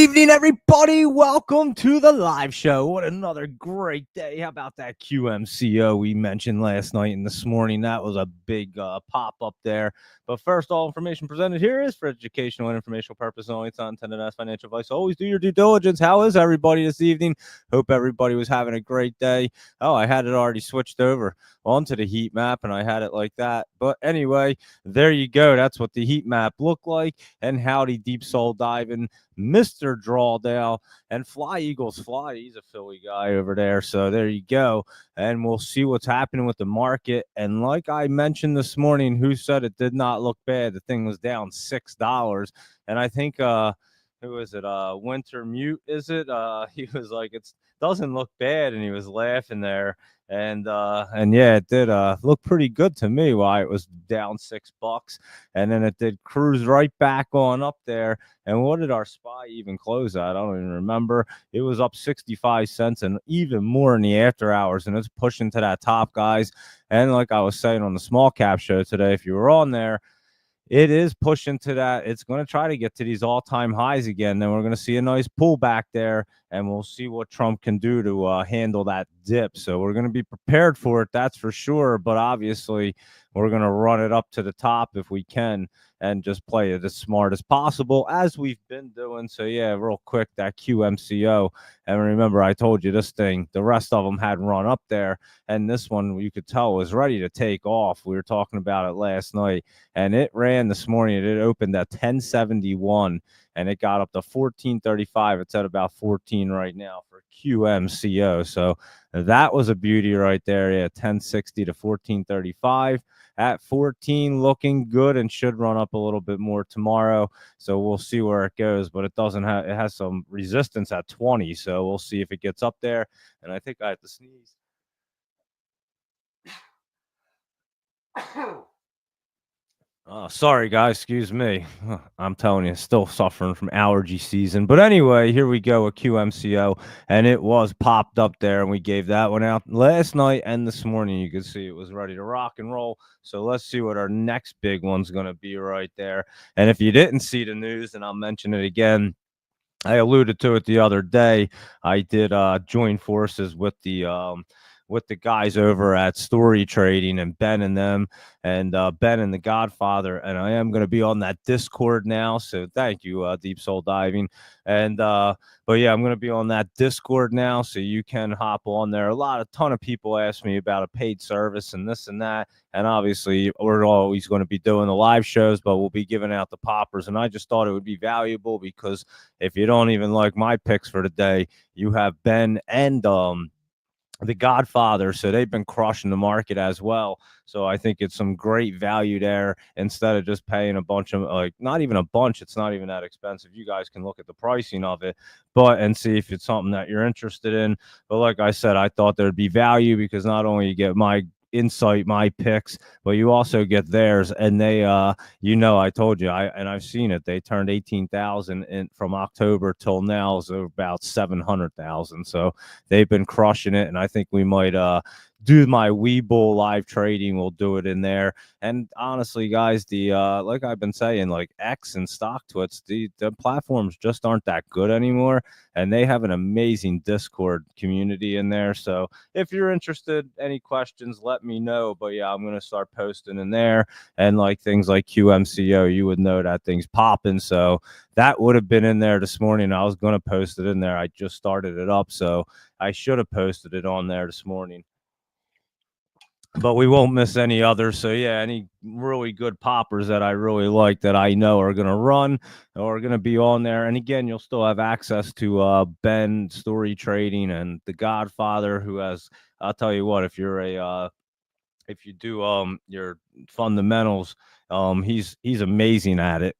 evening, everybody. Welcome to the live show. What another great day. How about that QMCO we mentioned last night and this morning? That was a big pop up there. But first, all information presented here is for educational and informational purposes only. It's not intended as financial advice. Always do your due diligence. How is everybody this evening? Hope everybody was having a great day. Oh, I had it already switched over onto the heat map, and I had it like that. But anyway, there you go. That's what the heat map looked like. And howdy, deep soul diving, Mr. Drawdale, and Fly Eagles Fly. He's a Philly guy over there. So there you go. And we'll see what's happening with the market. And like I mentioned this morning, who said it did not look bad? The thing was down $6. And I think who is it? Winter Mute, is it? He was like, it doesn't look bad, and he was laughing there. And yeah, it did look pretty good to me why it was down $6. And then it did cruise right back on up there. And what did our SPY even close at? I don't even remember. It was up 65 cents and even more in the after hours, and it's pushing to that top, guys. And like I was saying on the small cap show today, if you were on there, it is pushing to that. It's going to try to get to these all-time highs again. Then we're going to see a nice pullback there, and we'll see what Trump can do to handle that dip. So we're going to be prepared for it, that's for sure. But obviously, we're going to run it up to the top if we can and just play it as smart as possible, as we've been doing. So, yeah, real quick, that QMCO. And remember, I told you this thing, the rest of them had run up there. And this one, you could tell, was ready to take off. We were talking about it last night. And it ran this morning. It opened at 1071, and it got up to 1435. It's at about 14 right now for QMCO. So that was a beauty right there. Yeah, 1060 to 1435. At 14, looking good, and should run up a little bit more tomorrow. So we'll see where it goes, but it doesn't have, it has some resistance at 20. So we'll see if it gets up there. And I think I have to sneeze. Oh, sorry, guys. Excuse me. I'm telling you, still suffering from allergy season. But anyway, here we go with QMCO, and it was popped up there, and we gave that one out last night and this morning. You can see it was ready to rock and roll. So let's see what our next big one's going to be right there. And if you didn't see the news, and I'll mention it again, I alluded to it the other day. I did join forces with the guys over at Story Trading and Ben and them, and Ben and the Godfather. And I am going to be on that Discord now. So thank you, Deep Soul Diving. And but yeah, I'm going to be on that Discord now, so you can hop on there. A ton of people ask me about a paid service and this and that. And obviously, we're always going to be doing the live shows, but we'll be giving out the poppers. And I just thought it would be valuable because if you don't even like my picks for the day, you have Ben and the Godfather, so they've been crushing the market as well. So I think it's some great value there instead of just paying a bunch of, like, not even a bunch. It's not even that expensive. You guys can look at the pricing of it, but and see if it's something that you're interested in. But like I said, I thought there'd be value because not only you get my insight, my picks, but you also get theirs. And they I told you, I've seen it, they turned 18,000 in from October till now, so about 700,000. So they've been crushing it, and I think we might do my Webull live trading. We'll do it in there. And honestly, guys, the like I've been saying, like X and StockTwits, the platforms just aren't that good anymore, and they have an amazing Discord community in there. So if you're interested, any questions, let me know. But yeah, I'm gonna start posting in there, and like things like QMCO, you would know that thing's popping. So that would have been in there this morning. I was gonna post it in there. I just started it up, so I should have posted it on there this morning. But we won't miss any others. So yeah, any really good poppers that I really like that I know are going to run or are going to be on there. And again, you'll still have access to Ben Story Trading and the Godfather, who has, I'll tell you what, if you're if you do your fundamentals, he's amazing at it.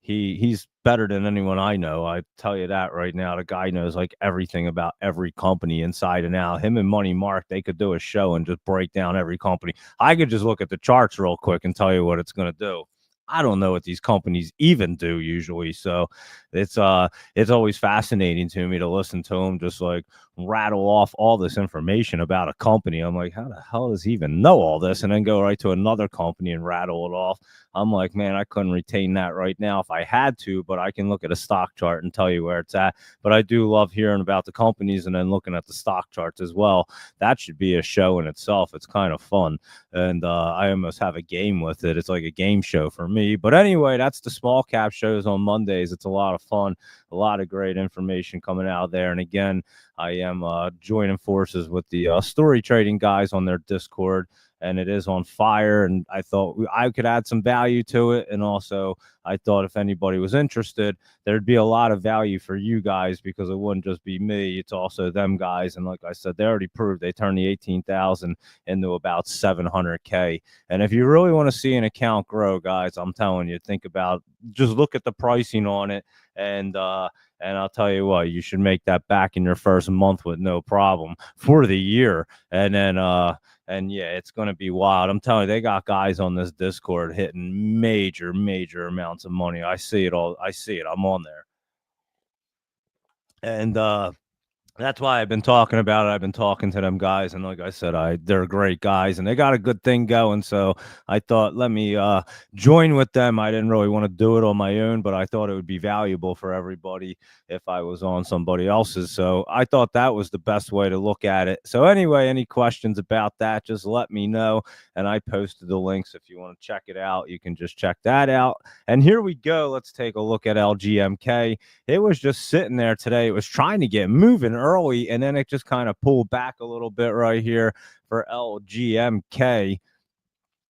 He's better than anyone I know. I tell you that right now. The guy knows like everything about every company inside and out. Him and Money Mark, they could do a show and just break down every company. I could just look at the charts real quick and tell you what it's going to do. I don't know what these companies even do usually. So it's always fascinating to me to listen to them just like, rattle off all this information about a company. I'm like, how the hell does he even know all this? And then go right to another company and rattle it off. I'm like, man, I couldn't retain that right now if I had to, but I can look at a stock chart and tell you where it's at. But I do love hearing about the companies and then looking at the stock charts as well. That should be a show in itself. It's kind of fun. And I almost have a game with it. It's like a game show for me. But anyway, that's the small cap shows on Mondays. It's a lot of fun, a lot of great information coming out there. And again, I am joining forces with the story trading guys on their Discord, and it is on fire. And I thought I could add some value to it. And also, I thought if anybody was interested, there'd be a lot of value for you guys because it wouldn't just be me. It's also them guys. And like I said, they already proved they turned the 18,000 into about 700K. And if you really want to see an account grow, guys, I'm telling you, think about just look at the pricing on it. And I'll tell you what, you should make that back in your first month with no problem for the year. And yeah, it's going to be wild. I'm telling you, they got guys on this Discord hitting major amounts of money. I see it all. I see it. I'm on there. And that's why I've been talking about it. I've been talking to them guys, and like I said, they're great guys, and they got a good thing going. So I thought, let me join with them. I didn't really want to do it on my own, but I thought it would be valuable for everybody if I was on somebody else's. So I thought that was the best way to look at it. So anyway, any questions about that, just let me know. And I posted the links. If you want to check it out, you can just check that out. And here we go. Let's take a look at LGMK. It was just sitting there today. It was trying to get moving early, and then it just kind of pulled back a little bit right here for LGMK.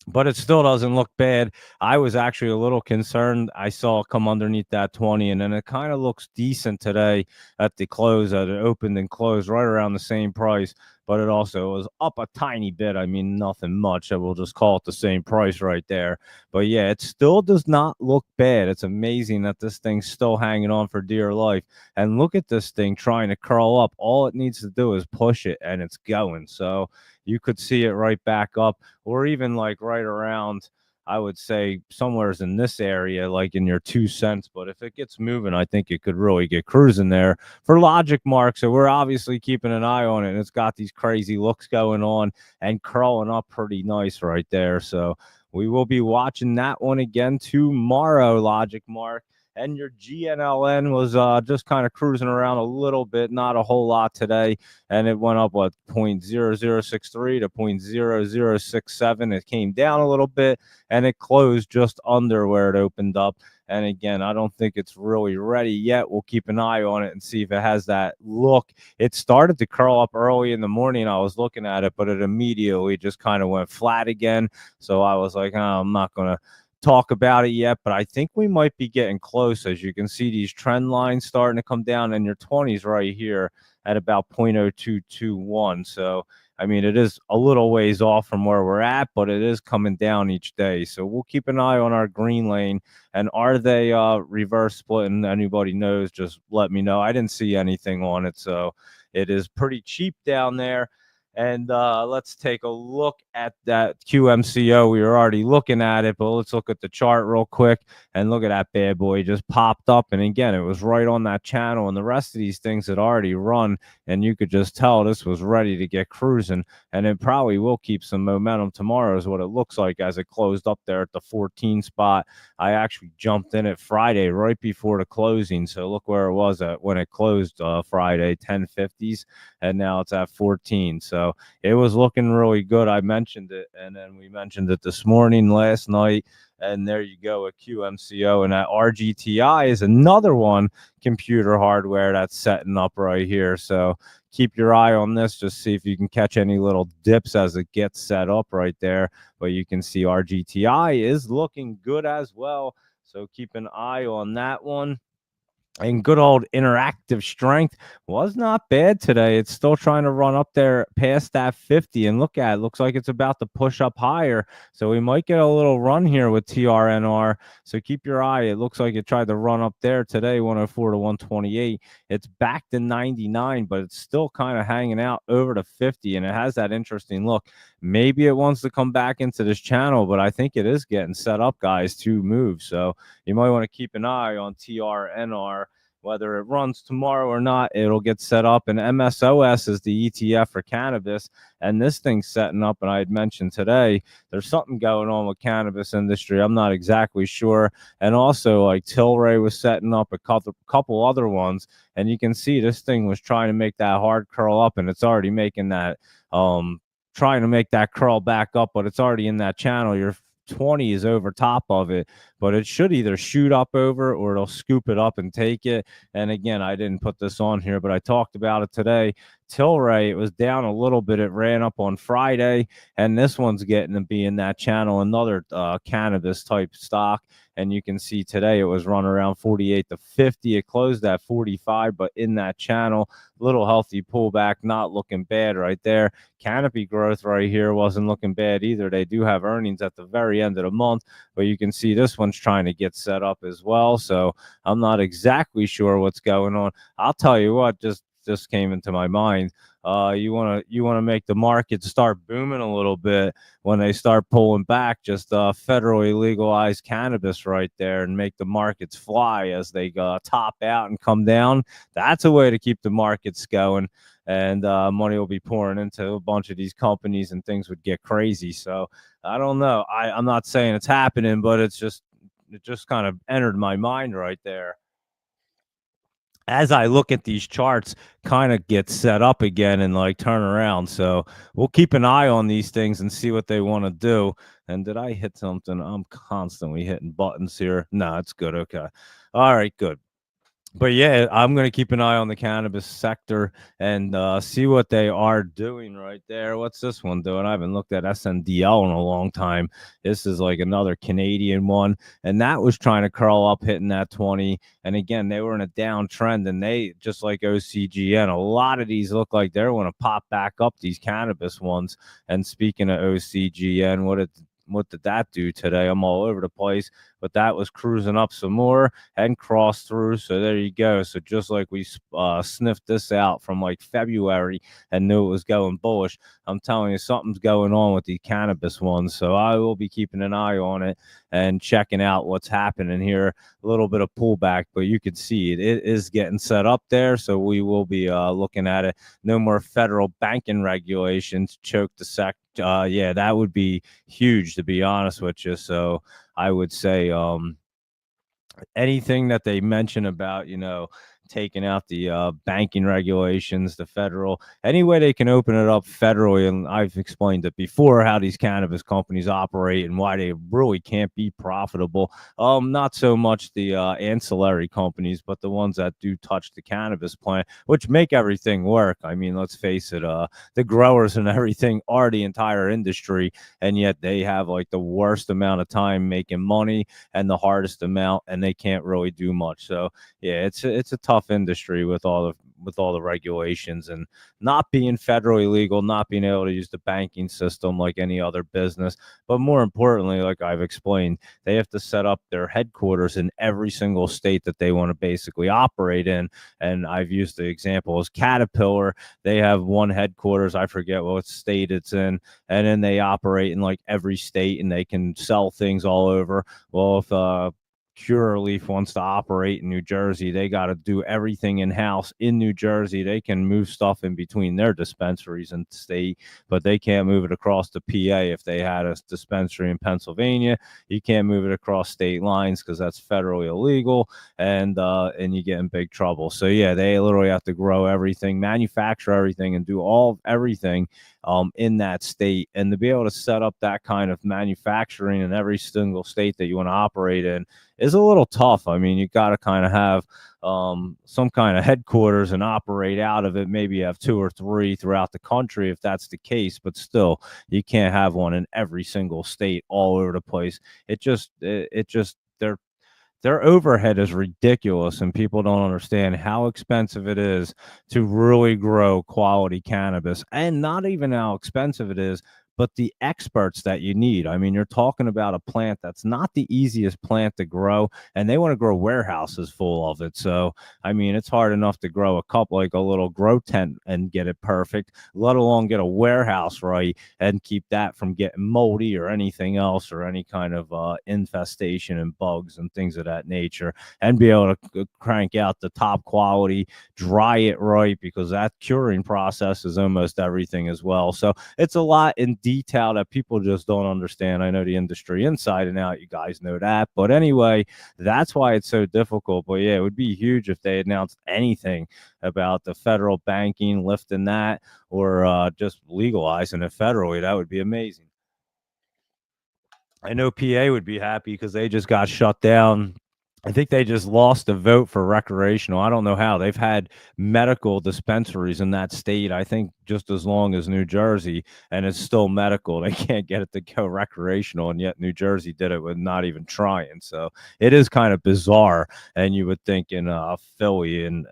But it still doesn't look bad. I was actually a little concerned. I saw it come underneath that 20, and then it kind of looks decent today at the close. That it opened and closed right around the same price, but it also was up a tiny bit. I mean, nothing much. I will just call it the same price right there. But yeah, it still does not look bad. It's amazing that this thing's still hanging on for dear life. And look at this thing trying to curl up. All it needs to do is push it, and it's going. So you could see it right back up, or even like right around, I would say somewhere's in this area, like in your 2 cents. But if it gets moving, I think it could really get cruising there for Logic Mark. So we're obviously keeping an eye on it. And it's got these crazy looks going on and curling up pretty nice right there. So we will be watching that one again tomorrow, Logic Mark. And your GNLN was just kind of cruising around a little bit, not a whole lot today. And it went up, 0.0063 to 0.0067. It came down a little bit, and it closed just under where it opened up. And again, I don't think it's really ready yet. We'll keep an eye on it and see if it has that look. It started to curl up early in the morning. I was looking at it, but it immediately just kind of went flat again. So I was like, oh, I'm not going to talk about it yet, but I think we might be getting close. As you can see, these trend lines starting to come down, and your 20s right here at about 0.0221. So I mean, it is a little ways off from where we're at, but it is coming down each day. So we'll keep an eye on our green lane. And are they reverse splitting? Anybody knows, just let me know. I didn't see anything on it, so it is pretty cheap down there. And let's take a look at that QMCO. We were already looking at it, but let's look at the chart real quick and look at that bad boy. It just popped up. And again, it was right on that channel. And the rest of these things had already run. And you could just tell this was ready to get cruising. And it probably will keep some momentum tomorrow is what it looks like as it closed up there at the 14 spot. I actually jumped in it Friday right before the closing. So look where it was at when it closed Friday, 1050s. And now it's at 14. So it was looking really good. I mentioned it, and then we mentioned it this morning, last night, and there you go, a QMCO. And that RGTI is another one, computer hardware, that's setting up right here. So keep your eye on this, just see if you can catch any little dips as it gets set up right there. But you can see RGTI is looking good as well. So keep an eye on that one. And good old Interactive Strength was not bad today. It's still trying to run up there past that 50. And look at it. Looks like it's about to push up higher. So we might get a little run here with TRNR. So keep your eye. It looks like it tried to run up there today, 104 to 128. It's back to 99, but it's still kind of hanging out over to 50. And it has that interesting look. Maybe it wants to come back into this channel, but I think it is getting set up, guys, to move. So you might want to keep an eye on TRNR. whether it runs tomorrow or not, it'll get set up. And MSOS is the ETF for cannabis, and this thing's setting up. And I had mentioned today there's something going on with cannabis industry. I'm not exactly sure. And also, like Tilray was setting up a couple other ones, and you can see this thing was trying to make that hard curl up, and it's already making that trying to make that curl back up, but it's already in that channel. Your 20 is over top of it, but it should either shoot up over or it'll scoop it up and take it. And again, I didn't put this on here, but I talked about it today. Tilray, it was down a little bit. It ran up on Friday, and this one's getting to be in that channel, another cannabis type stock. And you can see today it was running around 48 to 50. It closed at 45, but in that channel, little healthy pullback, not looking bad right there. Canopy Growth right here wasn't looking bad either. They do have earnings at the very end of the month, but you can see this one's trying to get set up as well. So I'm not exactly sure what's going on. I'll tell you what, just came into my mind. You want to make the market start booming a little bit when they start pulling back. Just federally legalize cannabis right there and make the markets fly as they top out and come down. That's a way to keep the markets going, and money will be pouring into a bunch of these companies, and things would get crazy. So I don't know. I'm not saying it's happening, but it just kind of entered my mind right there as I look at these charts kind of get set up again and like turn around. So we'll keep an eye on these things and see what they want to do. And did I hit something? I'm constantly hitting buttons here. No, it's good. Okay. All right, good. But yeah, I'm going to keep an eye on the cannabis sector and see what they are doing right there. What's this one doing? I haven't looked at SNDL in a long time. This is like another Canadian one, and that was trying to curl up, hitting that 20. And again, they were in a downtrend, and they, just like OCGN, a lot of these look like they're going to pop back up, these cannabis ones. And speaking of OCGN, what did that do today? I'm all over the place, but that was cruising up some more and crossed through. So there you go. So just like we sniffed this out from like February and knew it was going bullish, I'm telling you, something's going on with the cannabis ones. So I will be keeping an eye on it and checking out what's happening here. A little bit of pullback, but you can see it is getting set up there. So we will be looking at it. No more federal banking regulations choke the sector. Yeah, that would be huge, to be honest with you. So I would say anything that they mention about, taking out the banking regulations, the federal, any way they can open it up federally. And I've explained it before, how these cannabis companies operate and why they really can't be profitable. Not so much the ancillary companies, but the ones that do touch the cannabis plant, which make everything work. I mean, let's face it, the growers and everything are the entire industry, and yet they have like the worst amount of time making money and the hardest amount, and they can't really do much. So yeah, it's a tough industry with all the regulations and not being federally legal, not being able to use the banking system like any other business. But more importantly, like I've explained, they have to set up their headquarters in every single state that they want to basically operate in. And I've used the example as Caterpillar. They have one headquarters, I forget what state it's in, and then they operate in like every state, and they can sell things all over. Well, if Curaleaf wants to operate in New Jersey, they got to do everything in-house in New Jersey. They can move stuff in between their dispensaries and state, but they can't move it across to PA. If they had a dispensary in Pennsylvania, you can't move it across state lines because that's federally illegal, and you get in big trouble. So yeah, they literally have to grow everything, manufacture everything, and do everything in that state. And to be able to set up that kind of manufacturing in every single state that you want to operate in is a little tough. I mean, you got to kind of have some kind of headquarters and operate out of it. Maybe you have 2 or 3 throughout the country if that's the case, but still, you can't have one in every single state all over the place. It just their overhead is ridiculous, and people don't understand how expensive it is to really grow quality cannabis, and not even how expensive it is, but the experts that you need. I mean, you're talking about a plant that's not the easiest plant to grow, and they want to grow warehouses full of it. So, I mean, it's hard enough to grow a couple, like a little grow tent, and get it perfect, let alone get a warehouse right and keep that from getting moldy or anything else, or any kind of infestation and bugs and things of that nature, and be able to crank out the top quality, dry it right, because that curing process is almost everything as well. So it's a lot in detail that people just don't understand. I know the industry inside and out, you guys know that. But anyway, that's why it's so difficult. But yeah, it would be huge if they announced anything about the federal banking, lifting that, or just legalizing it federally. That would be amazing. I know PA would be happy because they just got shut down. I think they just lost a vote for recreational. I don't know how. They've had medical dispensaries in that state, I think, just as long as New Jersey, and it's still medical. They can't get it to go recreational, and yet New Jersey did it with not even trying. So it is kind of bizarre. And you would think in Philly and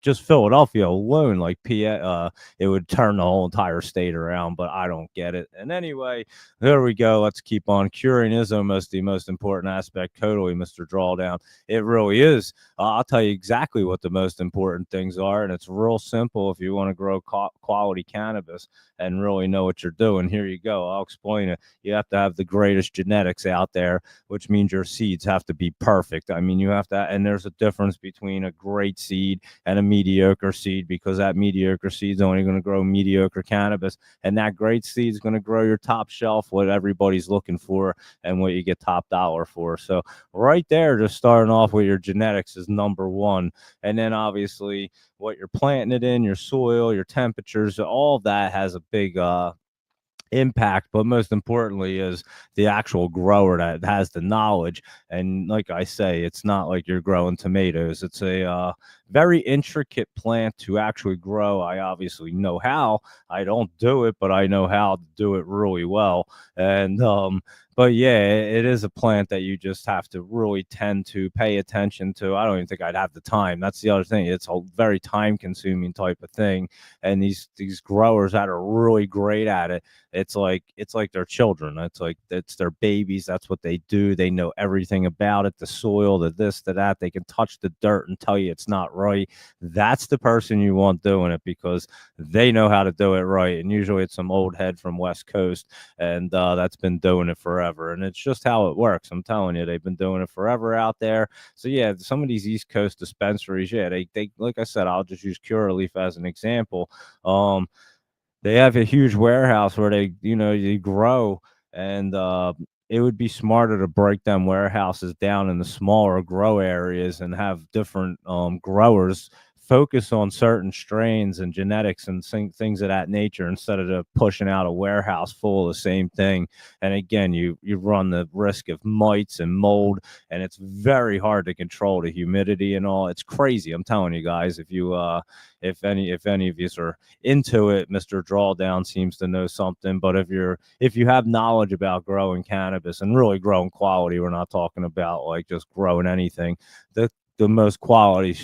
just Philadelphia alone, like PA, it would turn the whole entire state around, but I don't get it. And anyway, there we go. Let's keep on. Curing is almost the most important aspect. Totally, Mr. Drawdown. It really is. I'll tell you exactly what the most important things are, and it's real simple if you want to grow quality cannabis and really know what you're doing. Here you go. I'll explain it. You have to have the greatest genetics out there, which means your seeds have to be perfect. I mean, you have to, and there's a difference between a great seed and a mediocre seed, because that mediocre seed's only going to grow mediocre cannabis, and that great seed is going to grow your top shelf, what everybody's looking for and what you get top dollar for. So right there, just starting off with your genetics is number one. And then obviously what you're planting it in, your soil, your temperatures, all of that has a big impact. But most importantly is the actual grower that has the knowledge. And like I say, it's not like you're growing tomatoes. It's a very intricate plant to actually grow. I obviously know how. I don't do it, but I know how to do it really well. And but yeah, it is a plant that you just have to really tend to pay attention to. I don't even think I'd have the time. That's the other thing. It's a very time consuming type of thing. And these growers that are really great at it, it's like their children. It's their babies. That's what they do. They know everything about it, the soil, the this, the that. They can touch the dirt and tell you it's not right. That's the person you want doing it, because they know how to do it right. And usually it's some old head from West Coast, and that's been doing it forever. And it's just how it works. I'm telling you, they've been doing it forever out there. So yeah, some of these East Coast dispensaries, yeah, they like I said, I'll just use Curaleaf as an example. They have a huge warehouse where they grow, and it would be smarter to break them warehouses down in the smaller grow areas and have different growers focus on certain strains and genetics and things of that nature, instead of pushing out a warehouse full of the same thing. And again, you run the risk of mites and mold, and it's very hard to control the humidity and all. It's crazy. I'm telling you guys, if any of you are into it, Mr. Drawdown seems to know something. But if you have knowledge about growing cannabis and really growing quality, we're not talking about like just growing anything. The most quality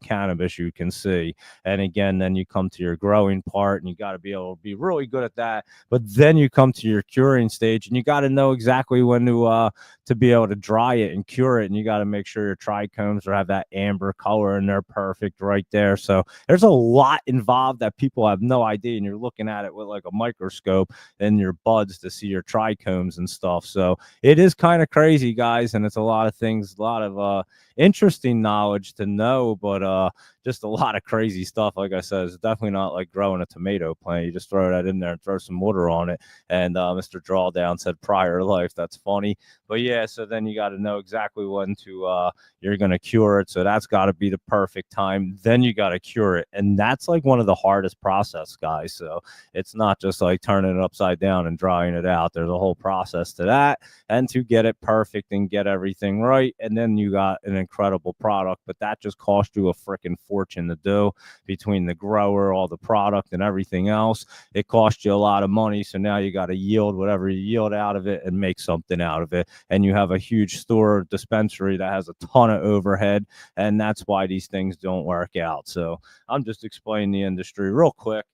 cannabis you can see. And again, then you come to your growing part, and you got to be able to be really good at that. But then you come to your curing stage, and you got to know exactly when to be able to dry it and cure it. And you got to make sure your trichomes have that amber color and they're perfect right there. So there's a lot involved that people have no idea, and you're looking at it with like a microscope and your buds to see your trichomes and stuff. So it is kind of crazy, guys, and it's a lot of things, a lot of interesting knowledge to know, but just a lot of crazy stuff. Like I said, it's definitely not like growing a tomato plant. You just throw that in there and throw some water on it. And Mr. Drawdown said prior life. That's funny. But yeah, so then you got to know exactly when to you're going to cure it. So that's got to be the perfect time. Then you got to cure it. And that's like one of the hardest process, guys. So it's not just like turning it upside down and drying it out. There's a whole process to that, and to get it perfect and get everything right. And then you got an incredible product, but that just cost you a freaking fortune to do, between the grower, all the product, and everything else. It cost you a lot of money. So now you got to yield whatever you yield out of it and make something out of it. And you have a huge store dispensary that has a ton of overhead, and that's why these things don't work out. So I'm just explaining the industry real quick.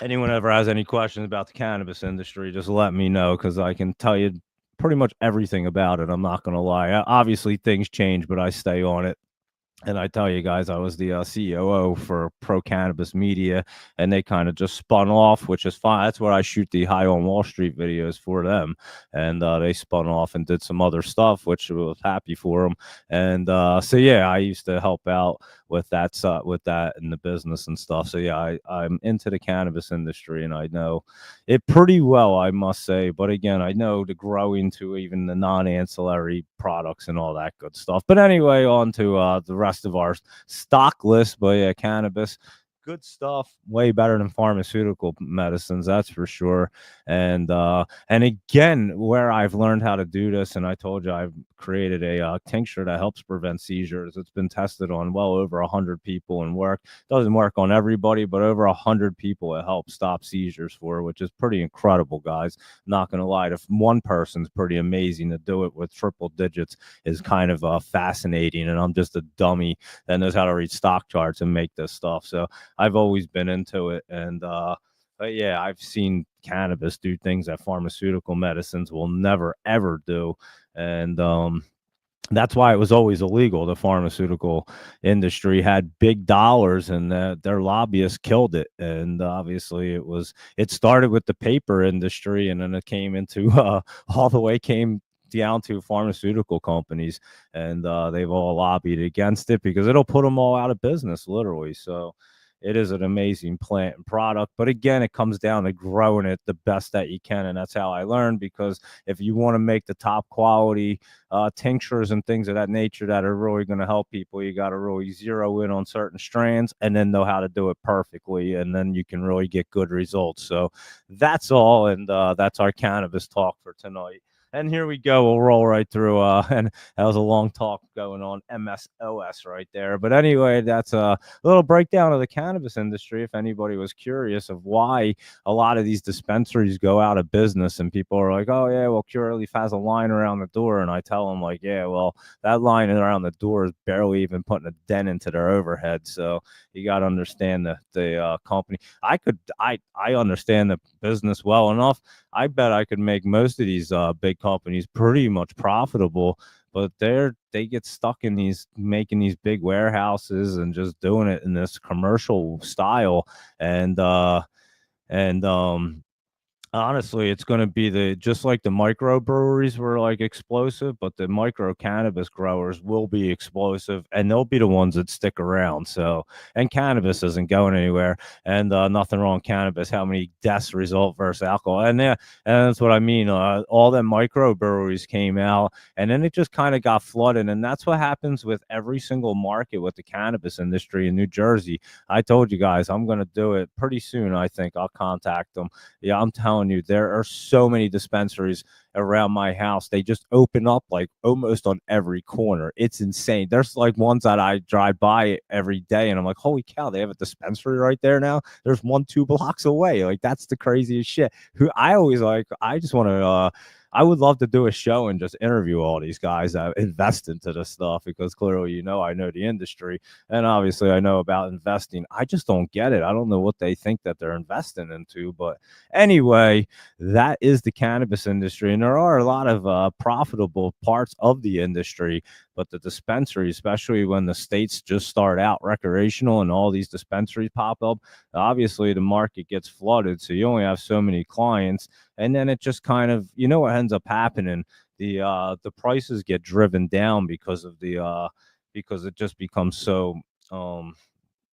anyone ever has any questions about the cannabis industry, just let me know because I can tell you pretty much everything about it. I'm not going to lie. Obviously, things change, but I stay on it. And I tell you guys, I was the COO for Pro Cannabis Media, and they kind of just spun off, which is fine. That's where I shoot the High on Wall Street videos for them, and they spun off and did some other stuff, which I was happy for them. And so yeah, I used to help out with that in the business and stuff. So yeah, I'm into the cannabis industry, and I know it pretty well, I must say. But again, I know the growing to even the non-ancillary products and all that good stuff. But anyway, on to the rest of our stock list. But yeah, cannabis, good stuff, way better than pharmaceutical medicines, that's for sure. And again, where I've learned how to do this, and I told you I've created a tincture that helps prevent seizures. It's been tested on well over 100 people and doesn't work on everybody, but over 100 people it helps stop seizures for, which is pretty incredible, guys. Not gonna lie, if one person's pretty amazing, to do it with triple digits is kind of fascinating. And I'm just a dummy that knows how to read stock charts and make this stuff. So I've always been into it. And but yeah, I've seen cannabis do things that pharmaceutical medicines will never ever do. And that's why it was always illegal. The pharmaceutical industry had big dollars, and their lobbyists killed it. And obviously, it started with the paper industry, and then it came into all the way came down to pharmaceutical companies, and they've all lobbied against it because it'll put them all out of business, literally. So it is an amazing plant and product. But again, it comes down to growing it the best that you can. And that's how I learned, because if you want to make the top quality tinctures and things of that nature that are really going to help people, you got to really zero in on certain strands and then know how to do it perfectly. And then you can really get good results. So that's all. And that's our cannabis talk for tonight. And here we go. We'll roll right through. And that was a long talk going on MSOS right there. But anyway, that's a little breakdown of the cannabis industry. If anybody was curious of why a lot of these dispensaries go out of business, and people are like, oh, yeah, well, Curaleaf has a line around the door. And I tell them, like, yeah, well, that line around the door is barely even putting a dent into their overhead. So you got to understand the company. I understand the business well enough. I bet I could make most of these big companies pretty much profitable, but they get stuck in these making these big warehouses and just doing it in this commercial style. And uh and um honestly, it's going to be the just like the microbreweries were like explosive, but the micro cannabis growers will be explosive, and they'll be the ones that stick around. So, and cannabis isn't going anywhere, and nothing wrong with cannabis. How many deaths result versus alcohol? And yeah, and that's what I mean. All the microbreweries came out, and then it just kind of got flooded, and that's what happens with every single market with the cannabis industry in New Jersey. I told you guys I'm going to do it pretty soon. I think I'll contact them. Yeah, I'm telling you, there are so many dispensaries around my house. They just open up like almost on every corner. It's insane. There's like ones that I drive by every day, and I'm like, holy cow, they have a dispensary right there now. There's one, 2 blocks away. Like, that's the craziest shit. Who I always like, I just want to I would love to do a show and just interview all these guys that invest into this stuff, because clearly, I know the industry, and obviously I know about investing. I just don't get it. I don't know what they think that they're investing into. But anyway, that is the cannabis industry, and there are a lot of profitable parts of the industry. But the dispensary, especially when the states just start out recreational and all these dispensaries pop up, obviously the market gets flooded. So you only have so many clients, and then it just kind of, what ends up happening, the prices get driven down because it just becomes so um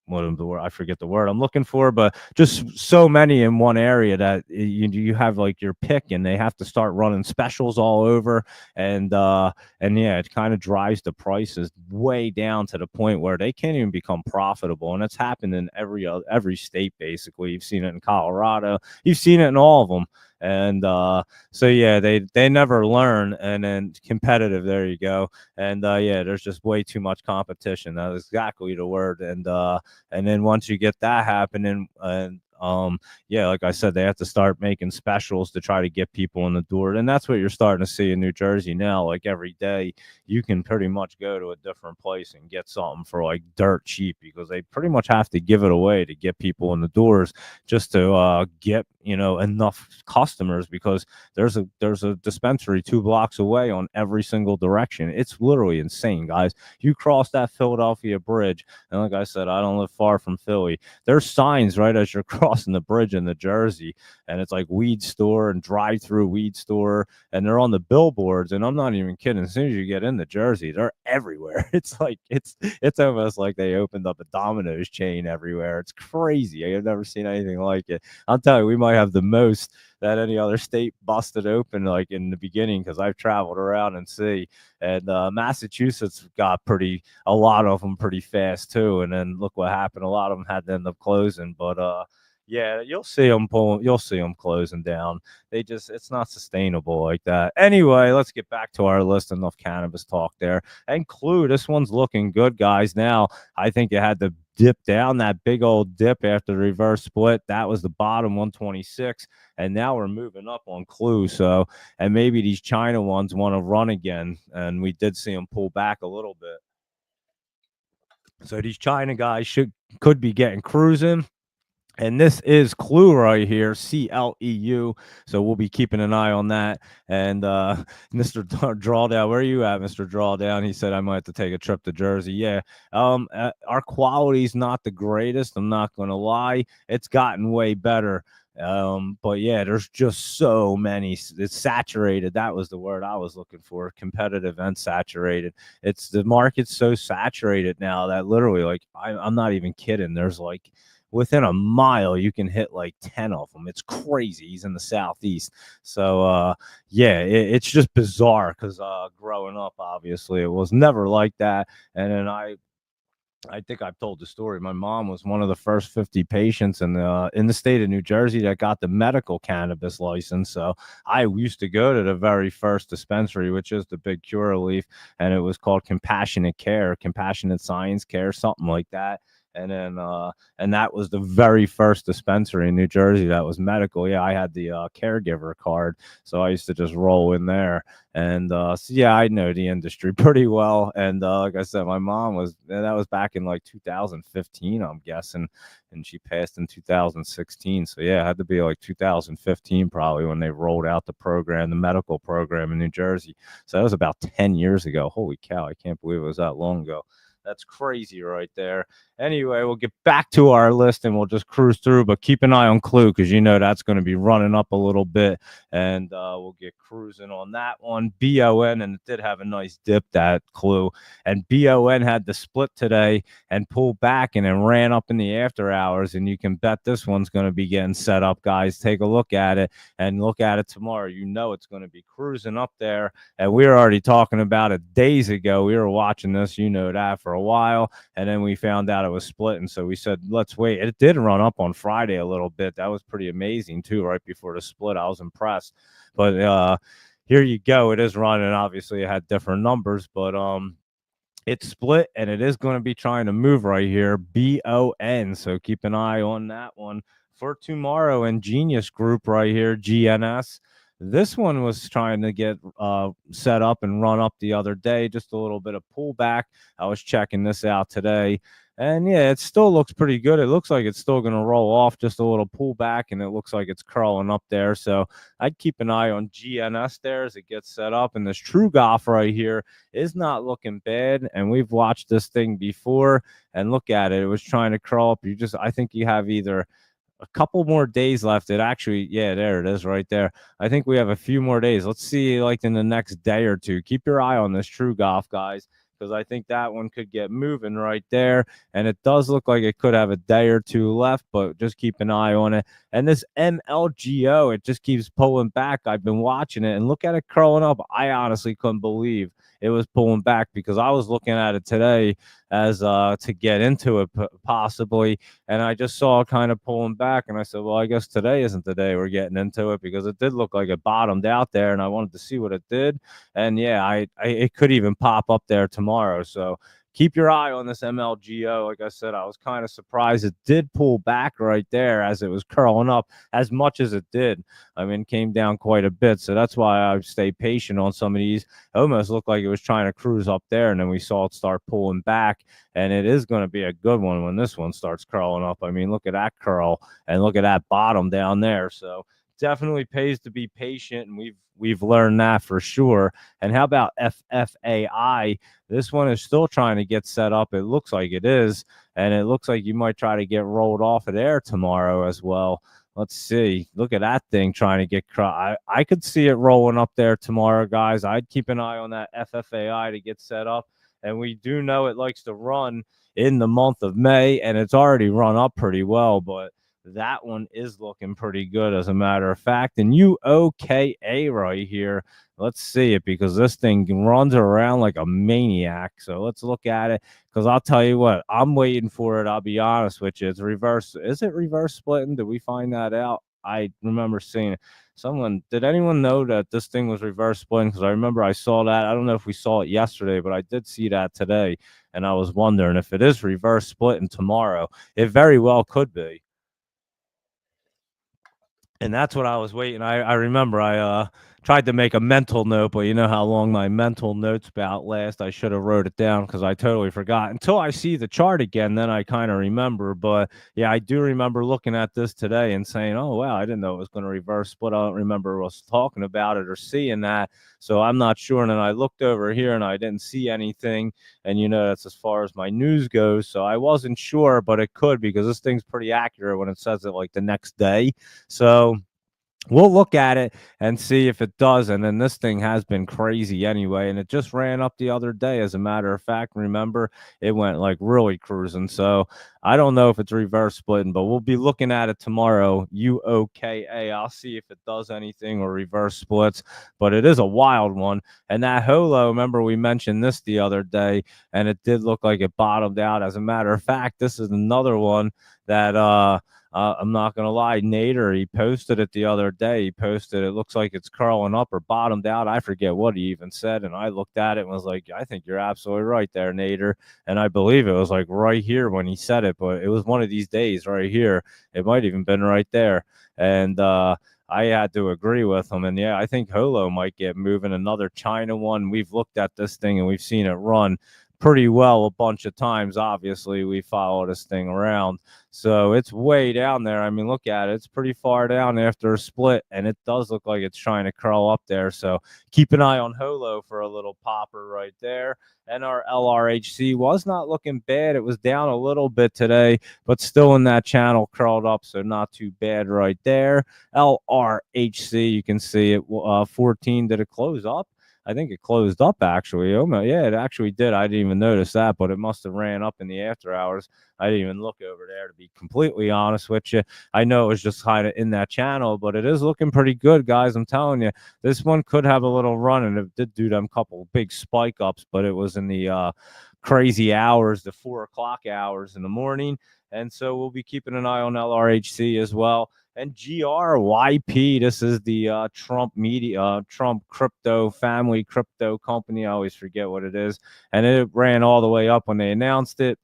what of the word I forget the word I'm looking for, but just so many in one area that you have like your pick, and they have to start running specials all over. And yeah, it kind of drives the prices way down to the point where they can't even become profitable. And it's happened in every state basically. You've seen it in Colorado, you've seen it in all of them. And so yeah, they never learn. And then competitive, there you go. And yeah, there's just way too much competition. That's exactly the word. And then once you get that happening, and Yeah, like I said, they have to start making specials to try to get people in the door. And that's what you're starting to see in New Jersey now. Like every day, you can pretty much go to a different place and get something for like dirt cheap because they pretty much have to give it away to get people in the doors just to get, enough customers because there's a dispensary 2 blocks away on every single direction. It's literally insane, guys. You cross that Philadelphia bridge, and like I said, I don't live far from Philly. There's signs right as you're crossing the bridge in the Jersey, and it's like weed store and drive-through weed store, and they're on the billboards. And I'm not even kidding. As soon as you get into Jersey, they're everywhere. It's like it's almost like they opened up a Domino's chain everywhere. It's crazy. I've never seen anything like it. I'm telling you, we might have the most that any other state busted open like in the beginning because I've traveled around and see. And Massachusetts got a lot of them pretty fast too. And then look what happened. A lot of them had to end up closing. But yeah, you'll see them closing down. It's not sustainable like that. Anyway, let's get back to our list. Enough cannabis talk there. And Clue, this one's looking good, guys. Now, I think it had to dip down that big old dip after the reverse split. That was the bottom 126. And now we're moving up on Clue. So, and maybe these China ones want to run again. And we did see them pull back a little bit. So these China guys could be getting cruising. And this is Clue right here, CLEU. So we'll be keeping an eye on that. And Mr. Drawdown, where are you at, Mr. Drawdown? He said I might have to take a trip to Jersey. Yeah. Our quality's not the greatest. I'm not going to lie. It's gotten way better. But yeah, there's just so many. It's saturated. That was the word I was looking for. Competitive and saturated. The market's so saturated now that literally, like, I'm not even kidding. There's like within a mile you can hit like 10 of them. It's crazy. He's in the southeast. So yeah, it's just bizarre because growing up, obviously it was never like that. And then I think I've told the story. My mom was one of the first 50 patients in the state of New Jersey that got the medical cannabis license. So I used to go to the very first dispensary, which is the Big Curaleaf, and it was called Compassionate Care, Compassionate Science Care, something like that. And then and that was the very first dispensary in New Jersey that was medical. Yeah, I had the caregiver card, so I used to just roll in there. And so yeah, I know the industry pretty well. And like I said, my mom that was back in like 2015, I'm guessing, and she passed in 2016. So yeah, it had to be like 2015 probably when they rolled out the program, the medical program in New Jersey. So that was about 10 years ago. Holy cow, I can't believe it was that long ago. That's crazy right there. Anyway, we'll get back to our list and we'll just cruise through, but keep an eye on Clue because that's going to be running up a little bit, and we'll get cruising on that one. BON, and it did have a nice dip, that Clue, and BON had the split today and pulled back and then ran up in the after hours, and you can bet this one's going to be getting set up, guys. Take a look at it and look at it tomorrow. It's going to be cruising up there, and we were already talking about it days ago. We were watching this, that for a while, and then we found out it was splitting. So we said, let's wait. It did run up on Friday a little bit. That was pretty amazing too, right before the split. I was impressed. But here you go. It is running. Obviously, it had different numbers, but it's split and it is going to be trying to move right here. BON. So keep an eye on that one for tomorrow. And Genius Group right here, GNS. This one was trying to get set up and run up the other day, just a little bit of pullback. I was checking this out today. And yeah, it still looks pretty good. It looks like it's still going to roll off, just a little pullback, and it looks like it's curling up there. So I'd keep an eye on GNS there as it gets set up. And this True Golf right here is not looking bad. And we've watched this thing before, and look at it. It was trying to crawl up. I think you have either a couple more days left. Yeah, there it is right there. I think we have a few more days. Let's see, like in the next day or two. Keep your eye on this True Golf, guys, because I think that one could get moving right there. And it does look like it could have a day or two left, but just keep an eye on it. And this MLGO, it just keeps pulling back. I've been watching it and look at it curling up. I honestly couldn't believe it was pulling back because I was looking at it today as to get into it possibly, and I just saw it kind of pulling back, and I said, well, I guess today isn't the day we're getting into it, because it did look like it bottomed out there, and I wanted to see what it did. And yeah, it could even pop up there tomorrow. So keep your eye on this MLGO. Like I said, I was kind of surprised it did pull back right there as it was curling up as much as it did. I mean, it came down quite a bit. So that's why I stay patient on some of these. It almost looked like it was trying to cruise up there, and then we saw it start pulling back. And it is going to be a good one when this one starts curling up. I mean, look at that curl and look at that bottom down there. So definitely pays to be patient, and we've learned that for sure. And how about FFAI? This one is still trying to get set up. It looks like it is, and it looks like you might try to get rolled off of there tomorrow as well. Let's see. Look at that thing trying to get I could see it rolling up there tomorrow, guys. I'd keep an eye on that FFAI to get set up. And we do know it likes to run in the month of May, and it's already run up pretty well, but that one is looking pretty good, as a matter of fact. And UOKA right here, let's see it, because this thing runs around like a maniac. So let's look at it, because I'll tell you what, I'm waiting for it. I'll be honest with you. It's reverse. Is it reverse splitting? Did we find that out? I remember seeing it. Did anyone know that this thing was reverse splitting? Because I remember I saw that. I don't know if we saw it yesterday, but I did see that today. And I was wondering if it is reverse splitting tomorrow. It very well could be. And that's what I was waiting. I remember I tried to make a mental note, but you know how long my mental notes about last. I should have wrote it down because I totally forgot until I see the chart again. Then I kind of remember. But yeah, I do remember looking at this today and saying, "Oh wow, I didn't know it was going to reverse split." I don't remember us talking about it or seeing that, so I'm not sure. And then I looked over here and I didn't see anything. And you know, that's as far as my news goes. So I wasn't sure, but it could, because this thing's pretty accurate when it says it like the next day. So we'll look at it and see if it does. And then this thing has been crazy anyway. And it just ran up the other day, as a matter of fact. Remember, it went like really cruising. So I don't know if it's reverse splitting, but we'll be looking at it tomorrow. UOKA. I'll see if it does anything or reverse splits, but it is a wild one. And that holo, remember we mentioned this the other day, and it did look like it bottomed out. As a matter of fact, this is another one that I'm not going to lie, Nader, he posted it the other day. He posted, it looks like it's curling up or bottomed out. I forget what he even said. And I looked at it and was like, I think you're absolutely right there, Nader. And I believe it was like right here when he said it, but it was one of these days right here. It might even been right there. And I had to agree with him. And yeah, I think Holo might get moving. Another China one. We've looked at this thing and we've seen it run pretty well a bunch of times. Obviously, we follow this thing around. So it's way down there. I mean, look at it. It's pretty far down after a split, and it does look like it's trying to curl up there. So keep an eye on Holo for a little popper right there. And our LRHC was not looking bad. It was down a little bit today, but still in that channel, curled up, so not too bad right there. LRHC, you can see it 14. Did it close up? I think it closed up actually. Oh my, yeah, it actually did. I didn't even notice that, but it must have ran up in the after hours. I didn't even look over there, to be completely honest with you. I know it was just kind of in that channel, but it is looking pretty good, guys. I'm telling you, this one could have a little run, and it did do them couple big spike ups, but it was in the crazy hours, the 4 o'clock hours in the morning. And so we'll be keeping an eye on LRHC as well. And GRYP, this is the Trump media, Trump crypto family crypto company. I always forget what it is. And it ran all the way up when they announced it.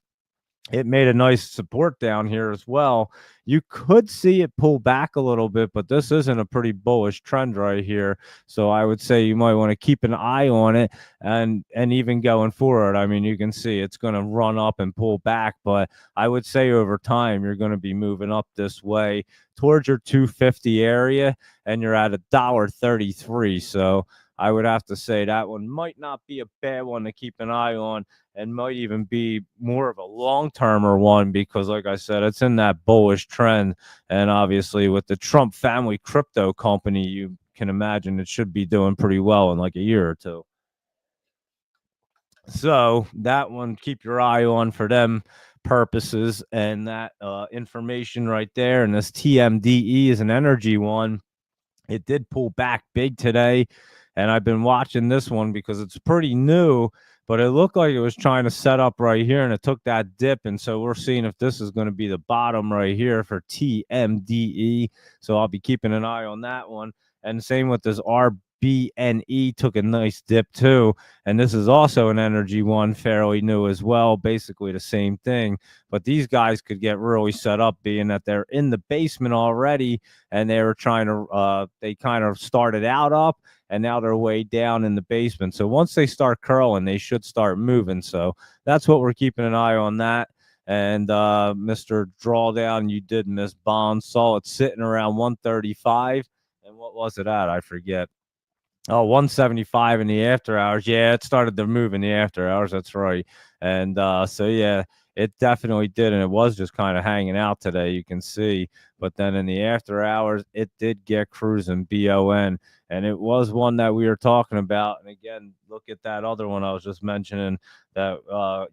It made a nice support down here as well. You could see it pull back a little bit, but this isn't a pretty bullish trend right here. So I would say you might want to keep an eye on it, and even going forward. I mean, you can see it's going to run up and pull back, but I would say over time you're going to be moving up this way towards your 250 area, and you're at $1.33. So I would have to say that one might not be a bad one to keep an eye on, and might even be more of a long-termer one, because like I said, it's in that bullish trend. And obviously with the Trump family crypto company, you can imagine it should be doing pretty well in like a year or two. So that one, keep your eye on for them purposes. And that information right there. And this TMDE is an energy one. It did pull back big today, and I've been watching this one because it's pretty new, but it looked like it was trying to set up right here, and it took that dip. And so we're seeing if this is going to be the bottom right here for TMDE. So I'll be keeping an eye on that one. And same with this BNE took a nice dip too. And this is also an energy one, fairly new as well, basically the same thing. But these guys could get really set up, being that they're in the basement already, and they were trying to, they kind of started out up, and now they're way down in the basement. So once they start curling, they should start moving. So that's what we're keeping an eye on that. And Mr. Drawdown, you did miss Bond. Saw it sitting around 135. And what was it at? I forget. Oh, 175 in the after hours. Yeah, it started to move in the after hours. That's right. And so, yeah, it definitely did. And it was just kind of hanging out today, you can see. But then in the after hours, it did get cruising, BON. And it was one that we were talking about. And again, look at that other one I was just mentioning, that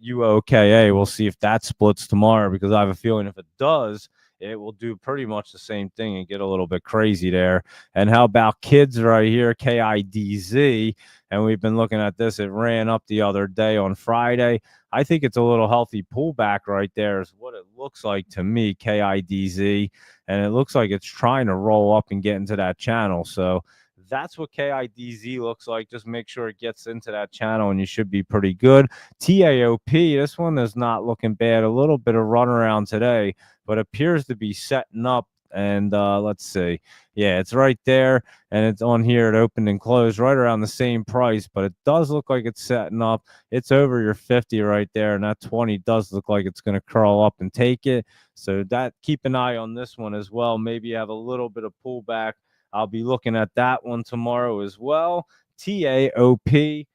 UOKA. We'll see if that splits tomorrow, because I have a feeling if it does, it will do pretty much the same thing and get a little bit crazy there. And how about kids right here, KIDZ? And we've been looking at this. It ran up the other day on Friday. I think it's a little healthy pullback right there is what it looks like to me, KIDZ. And it looks like it's trying to roll up and get into that channel. So that's what KIDZ looks like. Just make sure it gets into that channel and you should be pretty good. TAOP, this one is not looking bad. A little bit of runaround today, but appears to be setting up. And let's see. Yeah, it's right there. And it's on here. It opened and closed right around the same price, but it does look like it's setting up. It's over your 50 right there. And that 20 does look like it's going to curl up and take it. So that, keep an eye on this one as well. Maybe you have a little bit of pullback. I'll be looking at that one tomorrow as well. TAOP.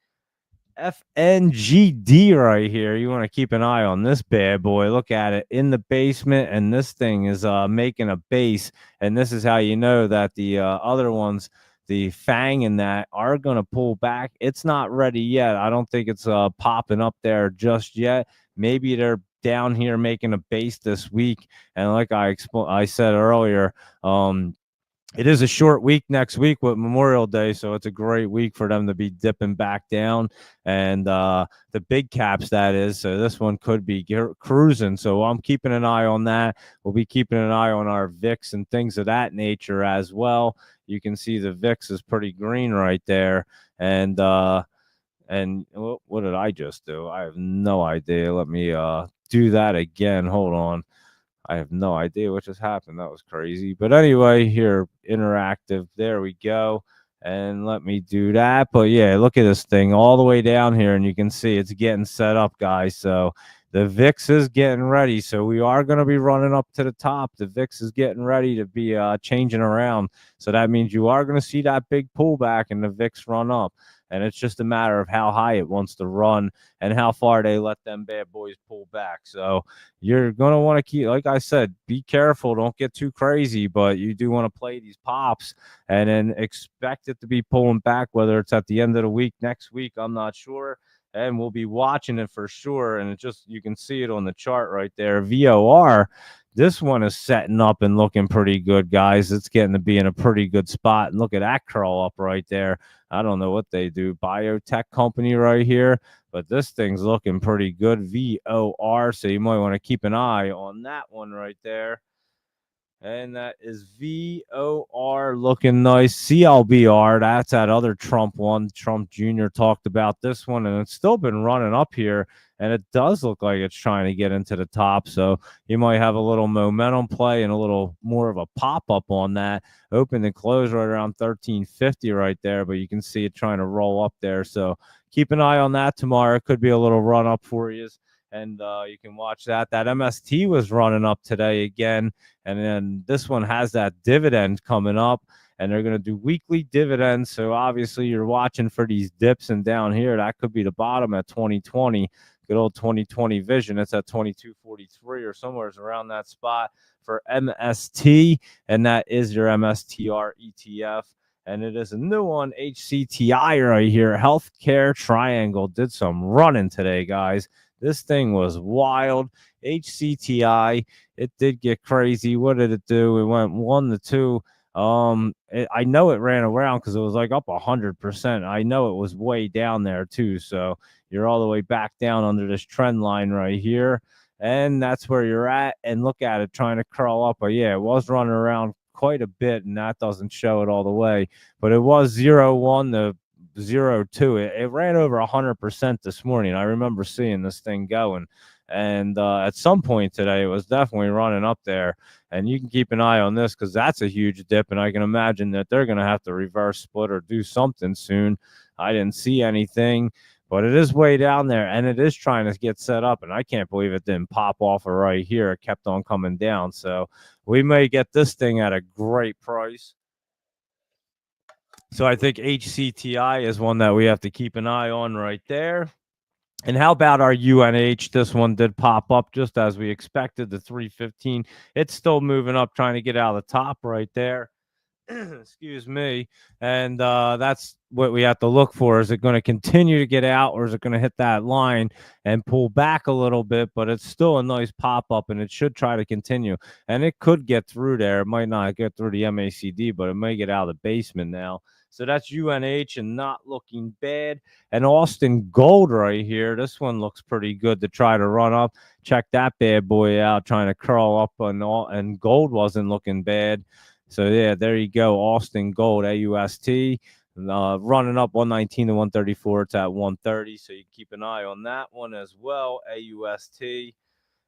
FNGD right here. You want to keep an eye on this bad boy. Look at it in the basement, and this thing is making a base. And this is how you know that the other ones, the Fang and that, are going to pull back. It's not ready yet. I don't think it's popping up there just yet. Maybe they're down here making a base this week. And like I said earlier, it is a short week next week with Memorial Day, so it's a great week for them to be dipping back down. And the big caps, that is. So this one could be cruising. So I'm keeping an eye on that. We'll be keeping an eye on our VIX and things of that nature as well. You can see the VIX is pretty green right there. And what did I just do? I have no idea. Let me do that again. Hold on. I have no idea what just happened. That was crazy. But anyway, here, interactive. There we go. And let me do that. But yeah, look at this thing all the way down here. And you can see it's getting set up, guys. So the VIX is getting ready. So we are going to be running up to the top. The VIX is getting ready to be changing around. So that means you are going to see that big pullback and the VIX run up. And it's just a matter of how high it wants to run and how far they let them bad boys pull back. So you're going to want to keep, like I said, be careful. Don't get too crazy, but you do want to play these pops and then expect it to be pulling back, whether it's at the end of the week, next week, I'm not sure. And we'll be watching it for sure. And it just, you can see it on the chart right there. VOR, this one is setting up and looking pretty good, guys. It's getting to be in a pretty good spot. And look at that curl up right there. I don't know what they do. Biotech company right here. But this thing's looking pretty good. VOR. So you might want to keep an eye on that one right there. And that is VOR, looking nice. CLBR, that's that other Trump one. Trump Jr. talked about this one, and it's still been running up here. And it does look like it's trying to get into the top. So you might have a little momentum play and a little more of a pop-up on that. Open and close right around 1350 right there. But you can see it trying to roll up there. So keep an eye on that tomorrow. It could be a little run-up for you. And you can watch that. That MST was running up today again. And then this one has that dividend coming up. And they're going to do weekly dividends. So obviously you're watching for these dips. And down here, that could be the bottom at 2020. Good old 2020 vision. It's at 2243 or somewhere around that spot for MST. And that is your MSTR ETF. And it is a new one, HCTI right here. Healthcare Triangle did some running today, guys. This thing was wild. HCTI, it did get crazy. What did it do? It went 1 to 2. I know it ran around because it was like up 100%. I know it was way down there too. So you're all the way back down under this trend line right here. And that's where you're at. And look at it trying to curl up. But yeah, it was running around quite a bit, and that doesn't show it all the way. But it was 0-1 to 0-2. It ran over 100% this morning. I remember seeing this thing going. And at some point today, it was definitely running up there. And you can keep an eye on this because that's a huge dip. And I can imagine that they're going to have to reverse split or do something soon. I didn't see anything, but it is way down there and it is trying to get set up. And I can't believe it didn't pop off of right here. It kept on coming down. So we may get this thing at a great price. So I think HCTI is one that we have to keep an eye on right there. And how about our UNH? This one did pop up just as we expected, the 315. It's still moving up, trying to get out of the top right there. Excuse me. And that's what we have to look for. Is it going to continue to get out, or is it going to hit that line and pull back a little bit? But it's still a nice pop up, and it should try to continue. And it could get through there. It might not get through the MACD, but it may get out of the basement now. So that's UNH and not looking bad. And Austin Gold right here. This one looks pretty good to try to run up. Check that bad boy out, trying to curl up, and gold wasn't looking bad. So, yeah, there you go. Austin Gold, AUST, running up 119 to 134. It's at 130. So you keep an eye on that one as well, AUST.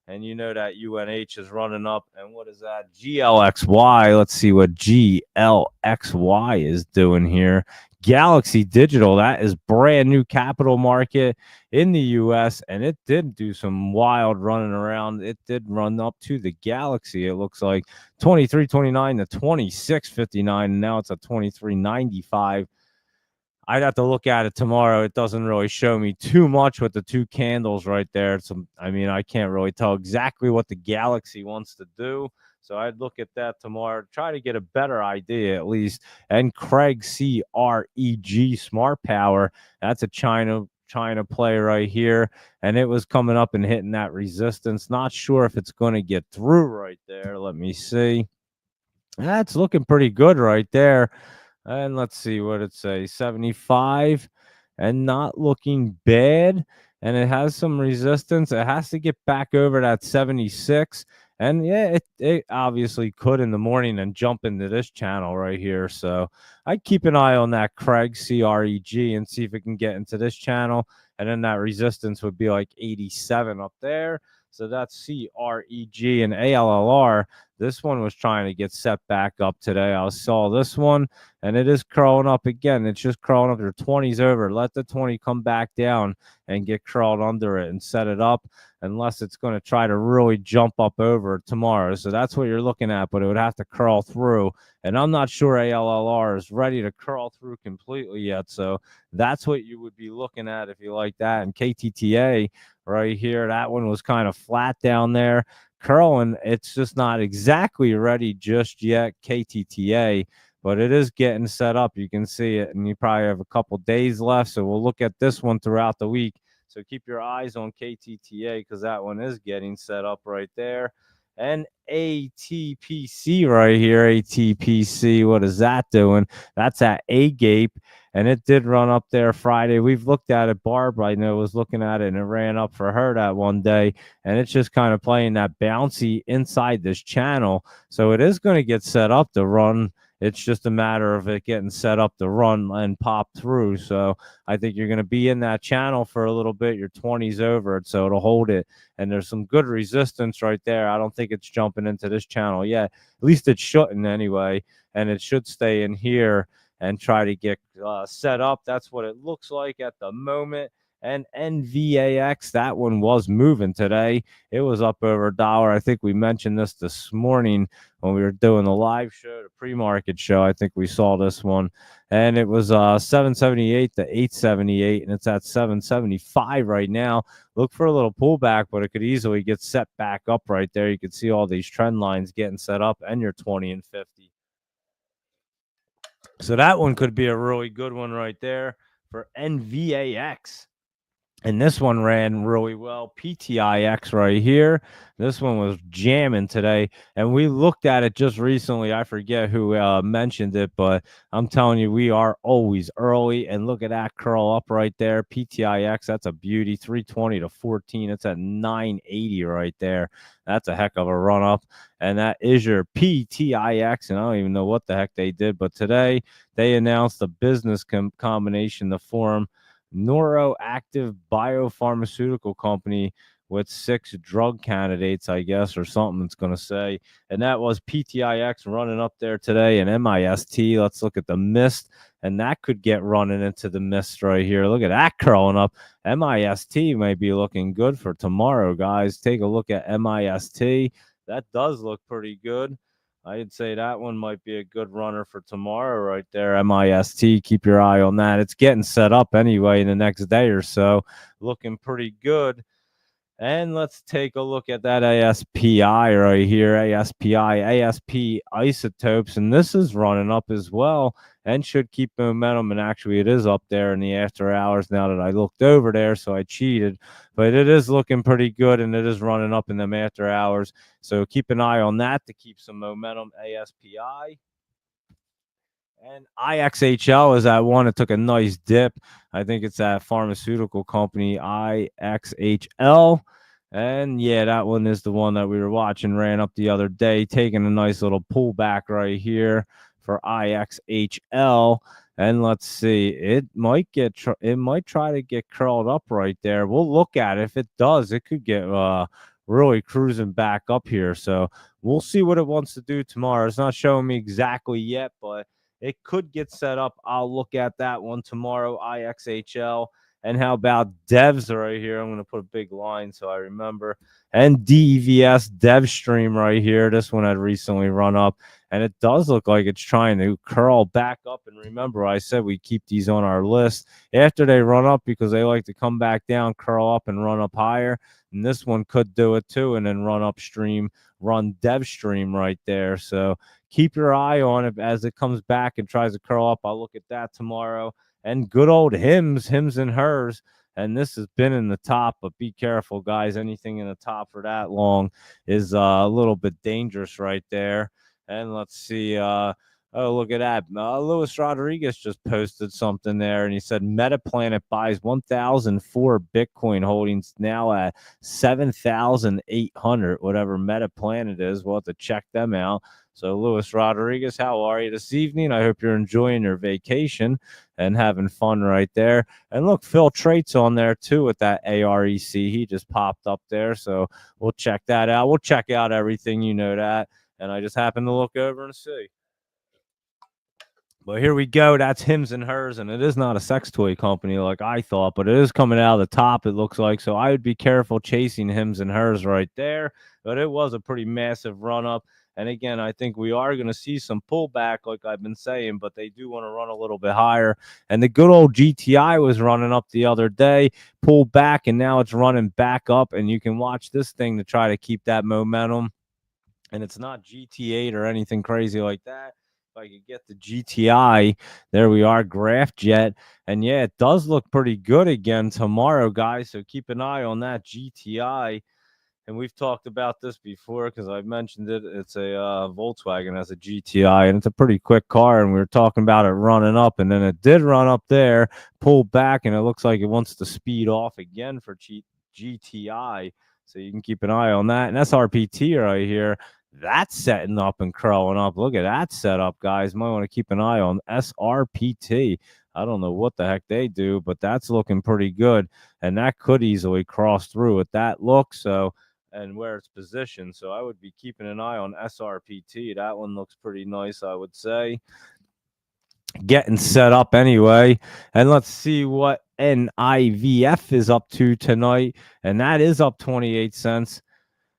And you know that UNH is running up. And what is that? GLXY. Let's see what GLXY is doing here. Galaxy Digital, that is brand new capital market in the U.S. And it did do some wild running around. It did run up to the Galaxy. It looks like 23.29 to 26.59. And now it's at 23.95. I'd have to look at it tomorrow. It doesn't really show me too much with the two candles right there. I mean, I can't really tell exactly what the Galaxy wants to do. So I'd look at that tomorrow, try to get a better idea at least. And Craig CREG Smart Power, that's a China play right here. And it was coming up and hitting that resistance. Not sure if it's going to get through right there. Let me see. That's looking pretty good right there. And let's see what it says, 75 and not looking bad. And it has some resistance. It has to get back over that 76. And yeah, it obviously could in the morning and jump into this channel right here. So I'd keep an eye on that Craig CREG and see if it can get into this channel. And then that resistance would be like 87 up there. So that's CREG and ALLR. This one was trying to get set back up today. I saw this one, and it is crawling up again. It's just crawling up. Their 20's over. Let the 20 come back down and get crawled under it and set it up, unless it's going to try to really jump up over tomorrow. So that's what you're looking at, but it would have to crawl through. And I'm not sure ALLR is ready to crawl through completely yet. So that's what you would be looking at if you like that. And KTTA right here, that one was kind of flat down there. Curling, it's just not exactly ready just yet, KTTA, but it is getting set up. You can see it, and you probably have a couple days left. So we'll look at this one throughout the week. So keep your eyes on KTTA because that one is getting set up right there. And ATPC right here, ATPC, what is that doing? That's at Agape, and it did run up there Friday. We've looked at it. Barb, I know, was looking at it, and it ran up for her that one day, and it's just kind of playing that bouncy inside this channel. So it is going to get set up to run. It's just a matter of it getting set up to run and pop through. So I think you're going to be in that channel for a little bit. Your 20's over it, so it'll hold it. And there's some good resistance right there. I don't think it's jumping into this channel yet. At least it shouldn't anyway. And it should stay in here and try to get set up. That's what it looks like at the moment. And NVAX, that one was moving today. It was up over $1. I think we mentioned this morning when we were doing the live show, the pre-market show. I think we saw this one. And it was 778 to 878, and it's at 775 right now. Look for a little pullback, but it could easily get set back up right there. You can see all these trend lines getting set up and your 20 and 50. So that one could be a really good one right there for NVAX. And this one ran really well. PTIX right here. This one was jamming today. And we looked at it just recently. I forget who mentioned it, but I'm telling you, we are always early. And look at that curl up right there. PTIX, that's a beauty. 320 to 14. It's at 980 right there. That's a heck of a run up. And that is your PTIX. And I don't even know what the heck they did. But today they announced a business combination to form Neuroactive Biopharmaceutical Company with 6 drug candidates, I guess, or something it's going to say. And that was PTIX running up there today and MIST. Let's look at the mist. And that could get running into the mist right here. Look at that curling up. MIST may be looking good for tomorrow, guys. Take a look at MIST. That does look pretty good. I'd say that one might be a good runner for tomorrow right there. MIST, keep your eye on that. It's getting set up anyway in the next day or so. Looking pretty good. And let's take a look at that ASPI right here. ASP isotopes. And this is running up as well and should keep momentum. And actually, it is up there in the after hours now that I looked over there. So I cheated. But it is looking pretty good and it is running up in them after hours. So keep an eye on that to keep some momentum. ASPI. And IXHL is that one. It took a nice dip. I think it's that pharmaceutical company, IXHL. And yeah, that one is the one that we were watching, ran up the other day, taking a nice little pullback right here for IXHL. And let's see, it might try to get curled up right there. We'll look at it. If it does, it could get really cruising back up here. So we'll see what it wants to do tomorrow. It's not showing me exactly yet, but it could get set up. I'll look at that one tomorrow, IXHL. And how about devs right here? I'm going to put a big line so I remember. And DEVS dev stream right here. This one had recently run up. And it does look like it's trying to curl back up. And remember, I said we keep these on our list after they run up because they like to come back down, curl up, and run up higher. And this one could do it too. And then run upstream, run dev stream right there. So keep your eye on it as it comes back and tries to curl up. I'll look at that tomorrow. And good old Hims and Hers. And this has been in the top, but be careful, guys. Anything in the top for that long is a little bit dangerous right there. And let's see. Oh, look at that. Luis Rodriguez just posted something there, and he said Metaplanet buys 1,004 Bitcoin holdings now at 7,800, whatever Metaplanet is. We'll have to check them out. So, Luis Rodriguez, how are you this evening? I hope you're enjoying your vacation and having fun right there. And look, Phil Trait's on there too with that AREC. He just popped up there. So we'll check that out. We'll check out everything, you know that. And I just happened to look over and see. But here we go. That's Hims and Hers, and it is not a sex toy company like I thought, but it is coming out of the top, it looks like. So I would be careful chasing Hims and Hers right there. But it was a pretty massive run up. And again, I think we are going to see some pullback, like I've been saying, but they do want to run a little bit higher. And the good old GTI was running up the other day, pulled back, and now it's running back up. And you can watch this thing to try to keep that momentum. And it's not GT8 or anything crazy like that. If I could get the GTI, there we are, GraphJet. And yeah, it does look pretty good again tomorrow, guys. So keep an eye on that GTI. And we've talked about this before because I've mentioned it. It's a Volkswagen has a GTI, and it's a pretty quick car. And we were talking about it running up, and then it did run up there, pulled back, and it looks like it wants to speed off again for GTI. So you can keep an eye on that. And SRPT right here, that's setting up and curling up. Look at that setup, guys. Might want to keep an eye on SRPT. I don't know what the heck they do, but that's looking pretty good. And that could easily cross through with that look. So, and where it's positioned. So I would be keeping an eye on SRPT. That one looks pretty nice, I would say. Getting set up anyway. And let's see what NIVF is up to tonight. And that is up 28 cents.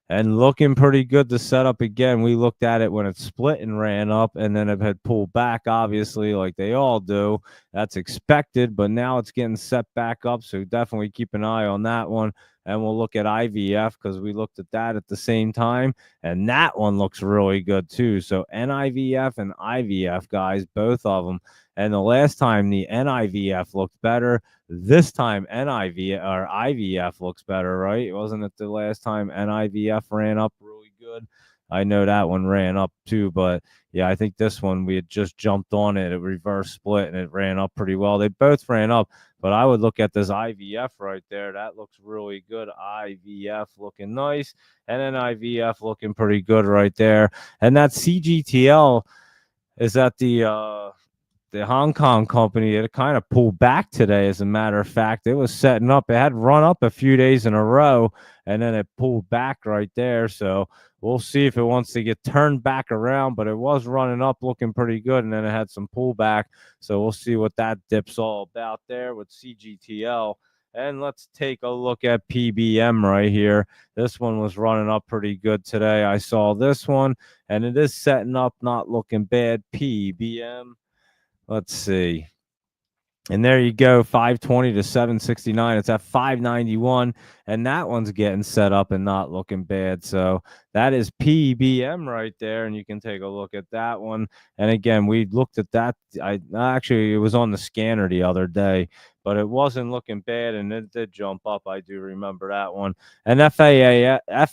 And looking pretty good to set up again. We looked at it when it split and ran up, and then it had pulled back, obviously, like they all do. That's expected, but now it's getting set back up, so definitely keep an eye on that one. and we'll look at IVF because we looked at that at the same time, and that one looks really good too. So NIVF and IVF, guys, both of them. And the last time the NIVF looked better, this time NIV or IVF looks better, right? Wasn't it the last time NIVF ran up really good? I know that one ran up too, but yeah, I think this one we had just jumped on it. It reverse split and it ran up pretty well. They both ran up, but I would look at this IVF right there. That looks really good. IVF looking nice, and then IVF looking pretty good right there. And that CGTL is at the Hong Kong company. It kind of pulled back today, as a matter of fact. It was setting up. It had run up a few days in a row, and then it pulled back right there. So we'll see if it wants to get turned back around, but it was running up looking pretty good, and then it had some pullback. So we'll see what that dip's all about there with CGTL. And let's take a look at PBM right here. This one was running up pretty good today. I saw this one, and it is setting up, not looking bad. PBM. Let's see. And there you go, 520 to 769. It's at 591, and that one's getting set up and not looking bad. So that is PBM right there, and you can take a look at that one. And again, we looked at that. Actually, it was on the scanner the other day, but it wasn't looking bad, and it did jump up. I do remember that one. And FAAS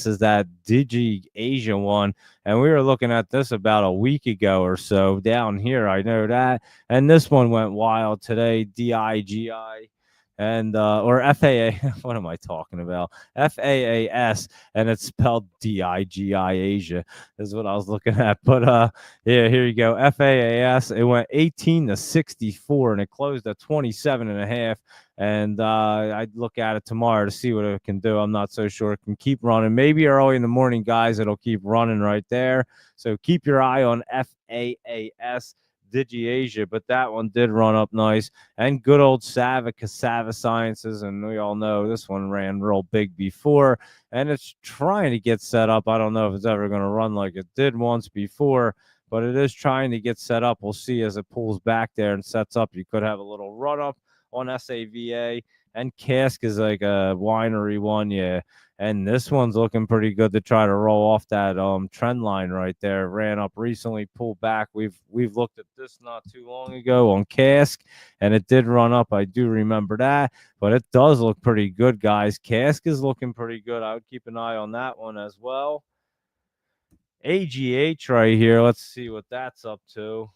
is that Digi Asia one, and we were looking at this about a week ago or so down here. I know that. And this one went wild today, DIGI and or FAA. What am I talking about? FAAS, and it's spelled DIGI Asia is what I was looking at. But yeah, here you go. FAAS. It went 18 to 64, and it closed at 27 and a half. And I'd look at it tomorrow to see what it can do. I'm not so sure. It can keep running. Maybe early in the morning, guys, it'll keep running right there. So keep your eye on FAAS. DigiAsia, but that one did run up nice. And good old Cassava Sciences, and we all know this one ran real big before, and it's trying to get set up. I don't know if it's ever going to run like it did once before, but it is trying to get set up. We'll see as it pulls back there and sets up. You could have a little run up on SAVA, and Cask is like a winery one, yeah. And this one's looking pretty good to try to roll off that trend line right there. Ran up recently, pulled back. We've looked at this not too long ago on Cask, and it did run up. I do remember that, but it does look pretty good, guys. Cask is looking pretty good. I would keep an eye on that one as well. AGH right here. Let's see what that's up to.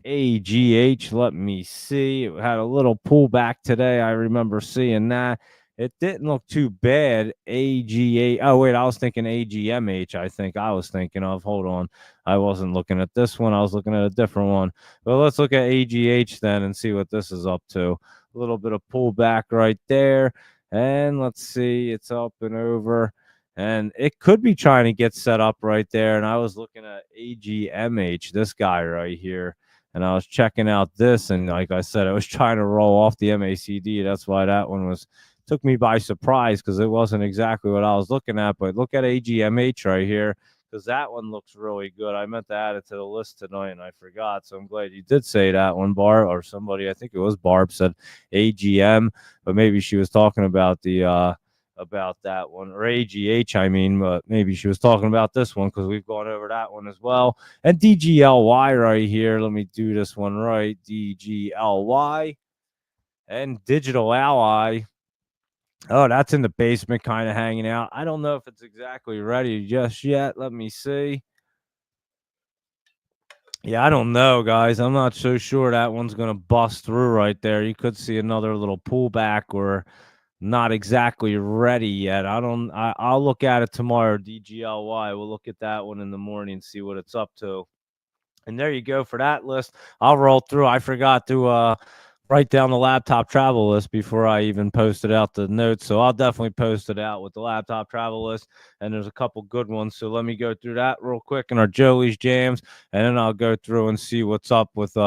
AGH, let me see. It had a little pullback today. I remember seeing that. It didn't look too bad. AGA. Oh, wait, I was thinking AGMH. I think I was thinking of. Hold on. I wasn't looking at this one. I was looking at a different one. But let's look at AGH then and see what this is up to. A little bit of pullback right there. And let's see. It's up and over. And it could be trying to get set up right there. And I was looking at AGMH, this guy right here. And I was checking out this, and like I said, I was trying to roll off the MACD. That's why that one took me by surprise, because it wasn't exactly what I was looking at. But look at AGMH right here, because that one looks really good. I meant to add it to the list tonight, and I forgot. So I'm glad you did say that one, Barb, or somebody. I think it was Barb said AGM, but maybe she was talking about about that one, or AGH, I mean, but maybe she was talking about this one, because we've gone over that one as well. And DGLY right here, let me do this one right. DGLY and Digital Ally. Oh, that's in the basement kind of hanging out. I don't know if it's exactly ready just yet. Let me see. Yeah, I don't know, guys. I'm not so sure that one's going to bust through right there. You could see another little pullback, or not exactly ready yet. I'll look at it tomorrow. DGLY. We'll look at that one in the morning, see what it's up to. And there you go for that list. I'll roll through. I forgot to write down the laptop travel list before I even posted out the notes. So I'll definitely post it out with the laptop travel list. And there's a couple good ones. So let me go through that real quick in our Joey's Jams. And then I'll go through and see what's up with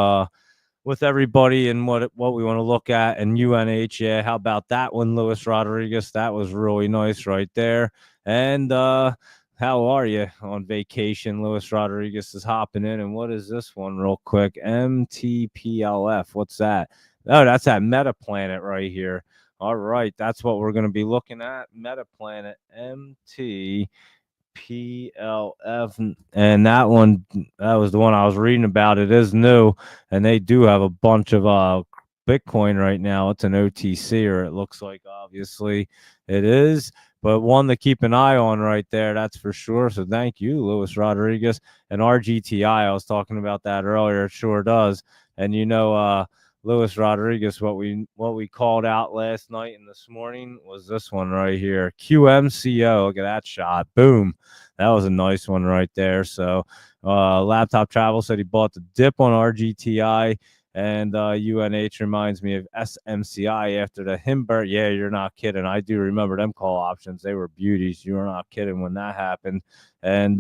everybody and what we want to look at. And UNH, yeah, how about that one, Luis Rodriguez? That was really nice right there. And how are you on vacation? Luis Rodriguez is hopping in. And what is this one real quick? MTPLF. What's that? Oh, that's that Meta Planet right here. All right, that's what we're going to be looking at. Metaplanet MT. PLF, and that was the one I was reading about. It is new, and they do have a bunch of Bitcoin right now. It's an OTC, or it looks like, obviously it is, but one to keep an eye on right there, that's for sure. So thank you, Luis Rodriguez. And RGTI, I was talking about that earlier. It sure does. And Luis Rodriguez, what we called out last night and this morning was this one right here. QMCO. Look at that shot. Boom. That was a nice one right there. So Laptop Travel said he bought the dip on RGTI. And UNH reminds me of SMCI after the Himbert. Yeah, you're not kidding. I do remember them call options. They were beauties. You were not kidding when that happened. And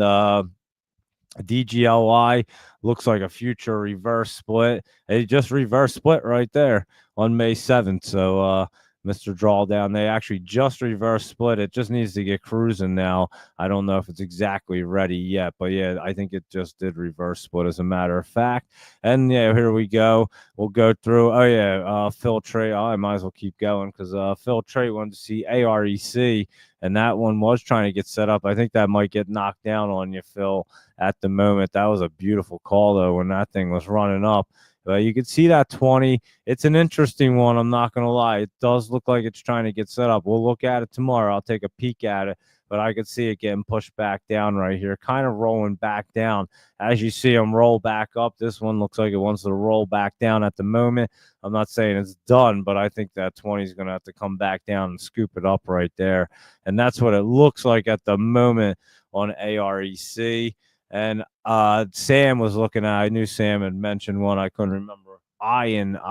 DGLY looks like a future reverse split. It just reverse split right there on May 7th. So Mr. Drawdown, they actually just reverse split. It just needs to get cruising now. I don't know if it's exactly ready yet, but yeah, I think it just did reverse split as a matter of fact. And yeah, here we go. We'll go through. Oh yeah, Phil Trey. Oh, I might as well keep going because Phil Trey wanted to see AREC, and that one was trying to get set up. I think that might get knocked down on you, Phil, at the moment. That was a beautiful call though when that thing was running up. You could see that 20. It's an interesting one. I'm not going to lie. It does look like it's trying to get set up. We'll look at it tomorrow. I'll take a peek at it, but I could see it getting pushed back down right here, kind of rolling back down. As you see them roll back up, this one looks like it wants to roll back down at the moment. I'm not saying it's done, but I think that 20 is going to have to come back down and scoop it up right there. And that's what it looks like at the moment on AREC. And Sam was looking at, I knew Sam had mentioned one, I couldn't remember. IEYEN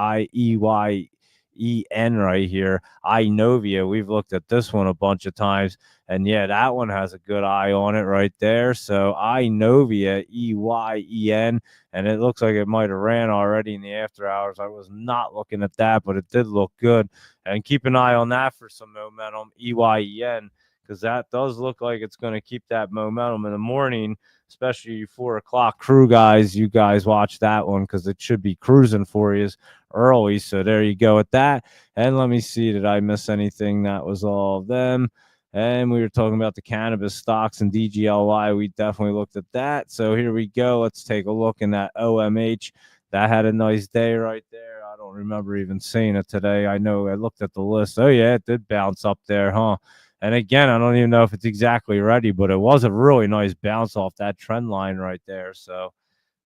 right here. Inovia. We've looked at this one a bunch of times. And yeah, that one has a good eye on it right there. So Inovia, EYEN. And it looks like it might have ran already in the after hours. I was not looking at that, but it did look good. And keep an eye on that for some momentum, EYEN, because that does look like it's going to keep that momentum in the morning, especially you 4 o'clock crew guys. You guys watch that one because it should be cruising for you early. So there you go with that. And let me see, did I miss anything? That was all of them. And we were talking about the cannabis stocks and DGLY. We definitely looked at that. So here we go. Let's take a look in that OMH. That had a nice day right there. I don't remember even seeing it today. I know I looked at the list. Oh, yeah, it did bounce up there, huh? And again, I don't even know if it's exactly ready, but it was a really nice bounce off that trend line right there. So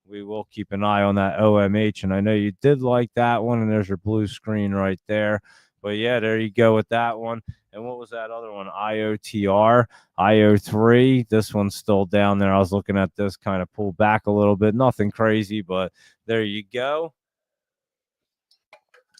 we will keep an eye on that OMH. And I know you did like that one, and there's your blue screen right there. But yeah, there you go with that one. And what was that other one? IOTR, IO3. This one's still down there. I was looking at this, kind of pull back a little bit. Nothing crazy, but there you go.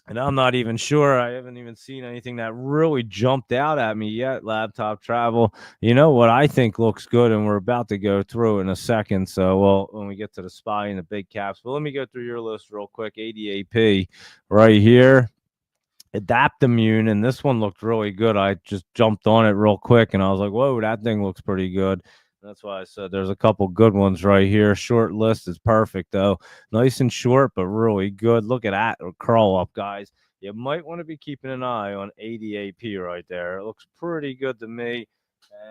And I'm not even sure. I haven't even seen anything that really jumped out at me yet. Laptop Travel. You know what I think looks good, and we're about to go through in a second. So, well, when we get to the SPY and the big caps. But let me go through your list real quick. ADAP right here. Adaptimmune, and this one looked really good. I just jumped on it real quick, and I was like, whoa, that thing looks pretty good. That's why I said there's a couple good ones right here. Short list is perfect, though. Nice and short, but really good. Look at that curl up, guys. You might want to be keeping an eye on ADAP right there. It looks pretty good to me.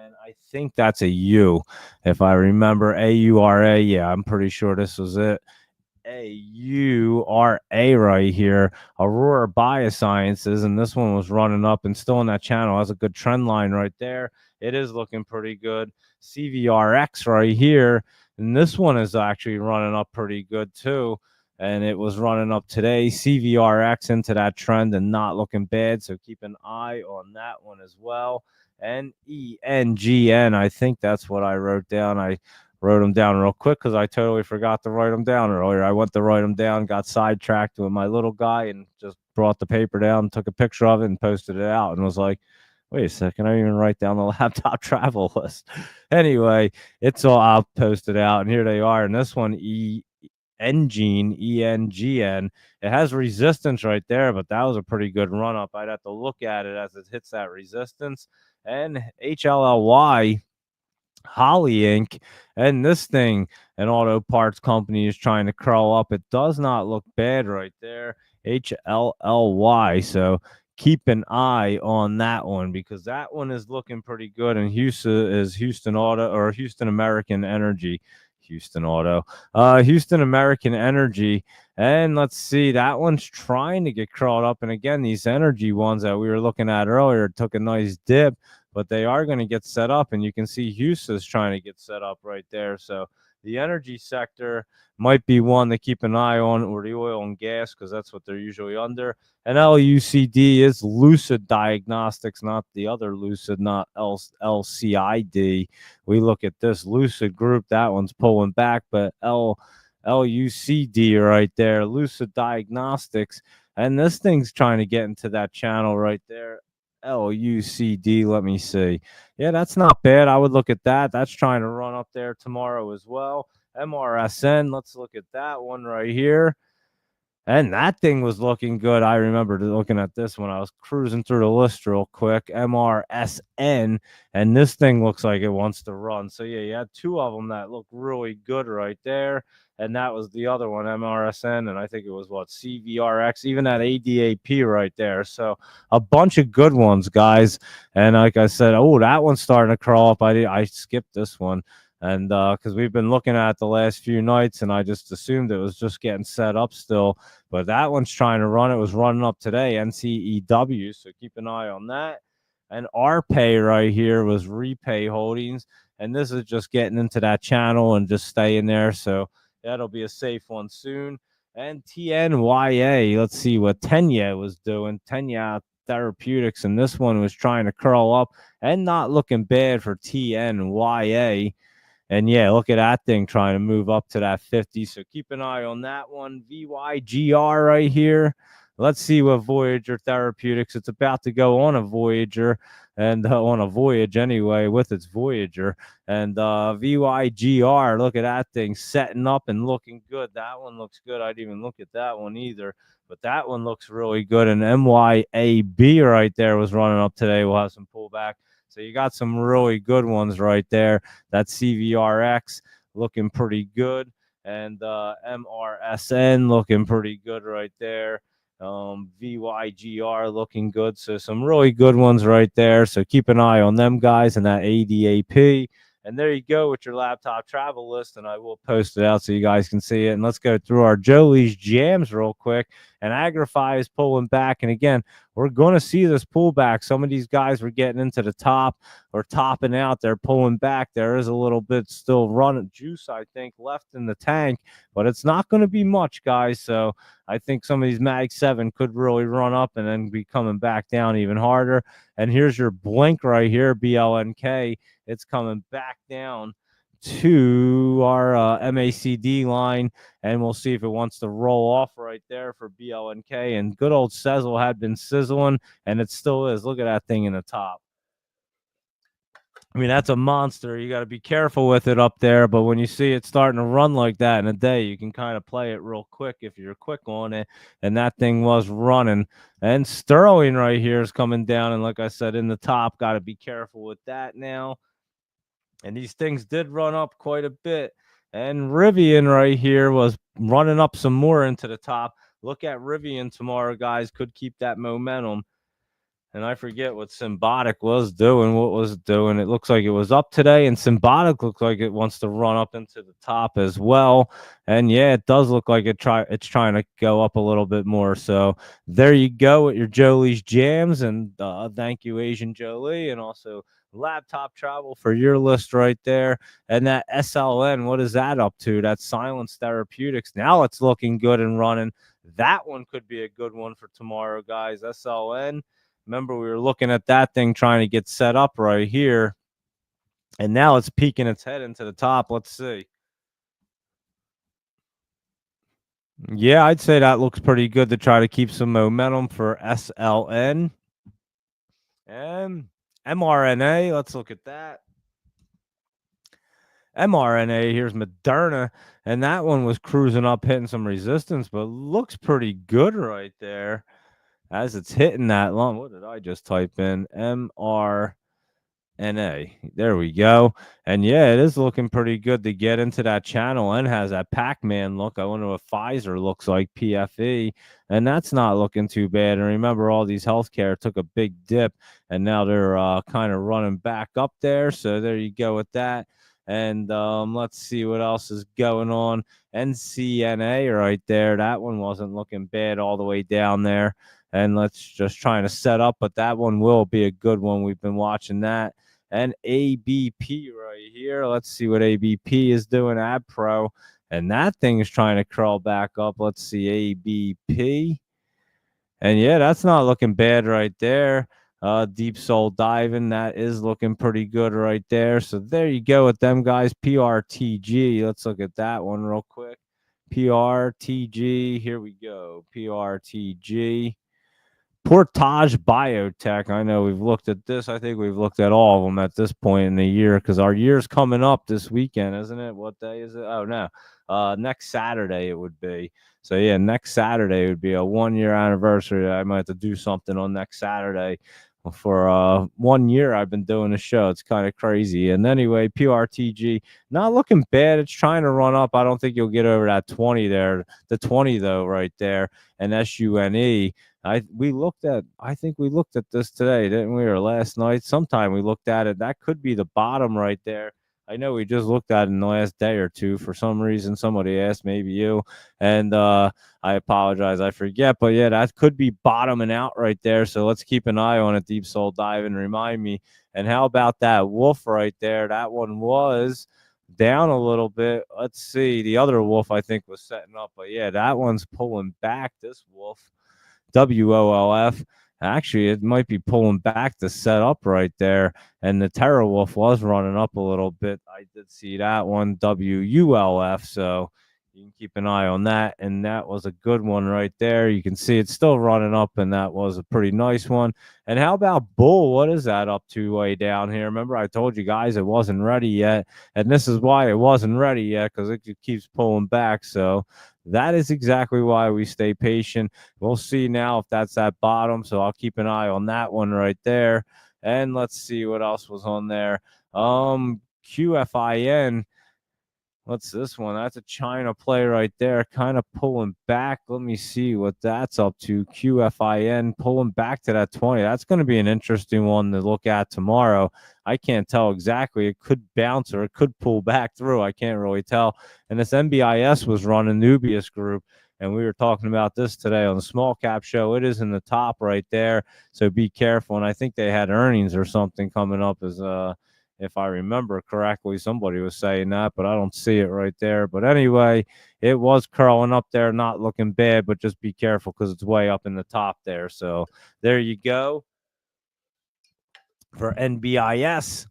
And I think that's a U. If I remember, AURA. Yeah, I'm pretty sure this was it. AURA right here, Aurora Biosciences, and this one was running up and still in that channel. Has a good trend line right there. It is looking pretty good. CVRX right here, and this one is actually running up pretty good too. And it was running up today. CVRX into that trend and not looking bad. So keep an eye on that one as well. And ENGN, I think that's what I wrote down. I wrote them down real quick because I totally forgot to write them down earlier. I went to write them down, got sidetracked with my little guy, and just brought the paper down, took a picture of it, and posted it out, and was like, wait a second, I didn't even write down the Laptop Travel list. Anyway, it's all, I'll post it out, and here they are. And this one, ENGN, ENGN, it has resistance right there, but that was a pretty good run up. I'd have to look at it as it hits that resistance. And HLLY, Holly Inc. And this thing, an auto parts company, is trying to crawl up. It does not look bad right there. HLLY. So keep an eye on that one because that one is looking pretty good. And Houston is Houston Auto or Houston American Energy. Houston American Energy. And let's see, that one's trying to get crawled up. And again, these energy ones that we were looking at earlier took a nice dip, but they are going to get set up. And you can see Houston's trying to get set up right there. So the energy sector might be one to keep an eye on, or the oil and gas, because that's what they're usually under. And LUCD is Lucid Diagnostics, not the other Lucid, not LCID. We look at this Lucid Group, that one's pulling back, but LUCD right there, Lucid Diagnostics. And this thing's trying to get into that channel right there. LUCD, let me see. Yeah, that's not bad. I would look at that. That's trying to run up there tomorrow as well. MRSN, let's look at that one right here. And that thing was looking good. I remember looking at this when I was cruising through the list real quick. MRSN. And this thing looks like it wants to run. So, yeah, you had two of them that look really good right there. And that was the other one, MRSN. And I think it was CVRX, even that ADAP right there. So, a bunch of good ones, guys. And like I said, that one's starting to crawl up. I skipped this one. And because we've been looking at the last few nights, and I just assumed it was just getting set up still. But that one's trying to run. It was running up today, NCEW. So keep an eye on that. And RPay right here was Repay Holdings. And this is just getting into that channel and just staying there. So that'll be a safe one soon. And TNYA, let's see what Tenya was doing. Tenya Therapeutics. And this one was trying to curl up and not looking bad for TNYA. And yeah, look at that thing trying to move up to that 50. So keep an eye on that one. VYGR right here. Let's see what Voyager Therapeutics. It's about to go on a Voyager and on a voyage anyway with its Voyager. And VYGR, look at that thing setting up and looking good. That one looks good. I didn't even look at that one either. But that one looks really good. And MYAB right there was running up today. We'll have some pullback. So you got some really good ones right there. That CVRX looking pretty good. And MRSN looking pretty good right there. VYGR looking good. So some really good ones right there. So keep an eye on them guys and that ADAP. And there you go with your laptop travel list. And I will post it out so you guys can see it. And let's go through our Jolie's jams real quick. And Agrify is pulling back. And again, we're going to see this pullback. Some of these guys were getting into the top or topping out. They're pulling back. There is a little bit still running juice, I think, left in the tank. But it's not going to be much, guys. So I think some of these Mag 7 could really run up and then be coming back down even harder. And here's your Blink right here, BLNK. It's coming back down to our MACD line, and we'll see if it wants to roll off right there for BLNK. And good old Sezzle had been sizzling, and it still is. Look at that thing in the top. I mean, that's a monster. You got to be careful with it up there. But when you see it starting to run like that in a day, you can kind of play it real quick if you're quick on it. And that thing was running. And Sterling right here is coming down. And like I said, in the top, got to be careful with that now. And these things did run up quite a bit. And Rivian right here was running up some more into the top. Look at Rivian tomorrow, guys. Could keep that momentum. And I forget what Symbotic was doing. What was it doing? It looks like it was up today, and Symbotic looks like it wants to run up into the top as well. And yeah, it does look like it's trying to go up a little bit more. So there you go with your Jolie's jams, and thank you, Asian Jolie, and also Laptop Travel for your list right there. And that SLN, what is that up to? That Silence Therapeutics. Now it's looking good and running. That one could be a good one for tomorrow, guys. SLN. Remember, we were looking at that thing trying to get set up right here. And now it's peeking its head into the top. Let's see. Yeah, I'd say that looks pretty good to try to keep some momentum for SLN. And mRNA, let's look at that. mRNA, here's Moderna. And that one was cruising up, hitting some resistance, but looks pretty good right there. As it's hitting that long, what did I just type in? mRNA. NA. There we go. And yeah, it is looking pretty good to get into that channel and has that Pac-Man look. I wonder what Pfizer looks like, PFE. And that's not looking too bad. And remember, all these healthcare took a big dip, and now they're kind of running back up there. So there you go with that. And let's see what else is going on. NCNA right there. That one wasn't looking bad all the way down there. And let's just trying to set up, but that one will be a good one. We've been watching that. And ABP right here. Let's see what ABP is doing. AbPro. And that thing is trying to crawl back up. Let's see ABP. And yeah, that's not looking bad right there. Deep Soul Diving, that is looking pretty good right there. So there you go with them guys. PRTG. Let's look at that one real quick. PRTG. Here we go. PRTG. Portage Biotech. I know we've looked at this. I think we've looked at all of them at this point in the year, because our year's coming up this weekend, isn't it? What day is it? Oh, no. Next Saturday it would be. So, yeah, next Saturday would be a 1-year anniversary. I might have to do something on next Saturday. For 1 year, I've been doing the show. It's kind of crazy. And anyway, PRTG, not looking bad. It's trying to run up. I don't think you'll get over that 20 there. The 20, though, right there. And SUNE. I think we looked at this today, didn't we, or last night? Sometime we looked at it. That could be the bottom right there. I know we just looked at it in the last day or two. For some reason, somebody asked, maybe you, and I apologize, I forget. But yeah, that could be bottoming out right there. So let's keep an eye on it. Deep Soul Dive and remind me. And how about that wolf right there? That one was down a little bit. Let's see. The other wolf I think was setting up, but yeah, that one's pulling back. This wolf. WOLF. Actually, it might be pulling back to set up right there. And the Terra Wolf was running up a little bit. I did see that one, WULF. So you can keep an eye on that. And that was a good one right there. You can see it's still running up, and that was a pretty nice one. And how about Bull? What is that up to way down here? Remember, I told you guys it wasn't ready yet. And this is why it wasn't ready yet, because it keeps pulling back. So that is exactly why we stay patient. We'll see now if that's at bottom. So I'll keep an eye on that one right there. And let's see what else was on there. QFIN. What's this one? That's a China play right there, kind of pulling back. Let me see what that's up to. QFIN pulling back to that 20. That's going to be an interesting one to look at tomorrow. I can't tell exactly. It could bounce or it could pull back through. I can't really tell. And this NBIS was running Nubius Group, and we were talking about this today on the small cap show. It is in the top right there, so be careful. And I think they had earnings or something coming up as if I remember correctly. Somebody was saying that, but I don't see it right there. But anyway, it was curling up there, not looking bad, but just be careful because it's way up in the top there. So there you go for NBIS.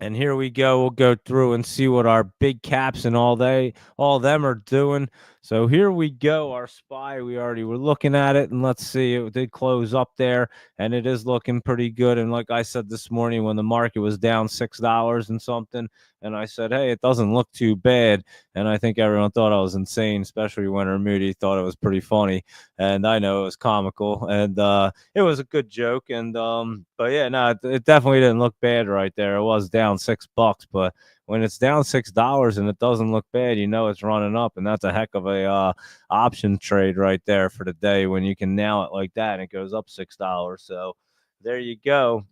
And here we go. We'll go through and see what our big caps and all them are doing. So here we go. Our SPY, we already were looking at it, and let's see. It did close up there, and it is looking pretty good. And like I said this morning, when the market was down $6 and something, and I said, hey, it doesn't look too bad. And I think everyone thought I was insane, especially when Moody thought it was pretty funny. And I know it was comical, and it was a good joke. And but yeah, no, it definitely didn't look bad right there. It was down $6, but when it's down $6 and it doesn't look bad, you know it's running up, and that's a heck of a option trade right there for the day when you can nail it like that and it goes up $6. So there you go.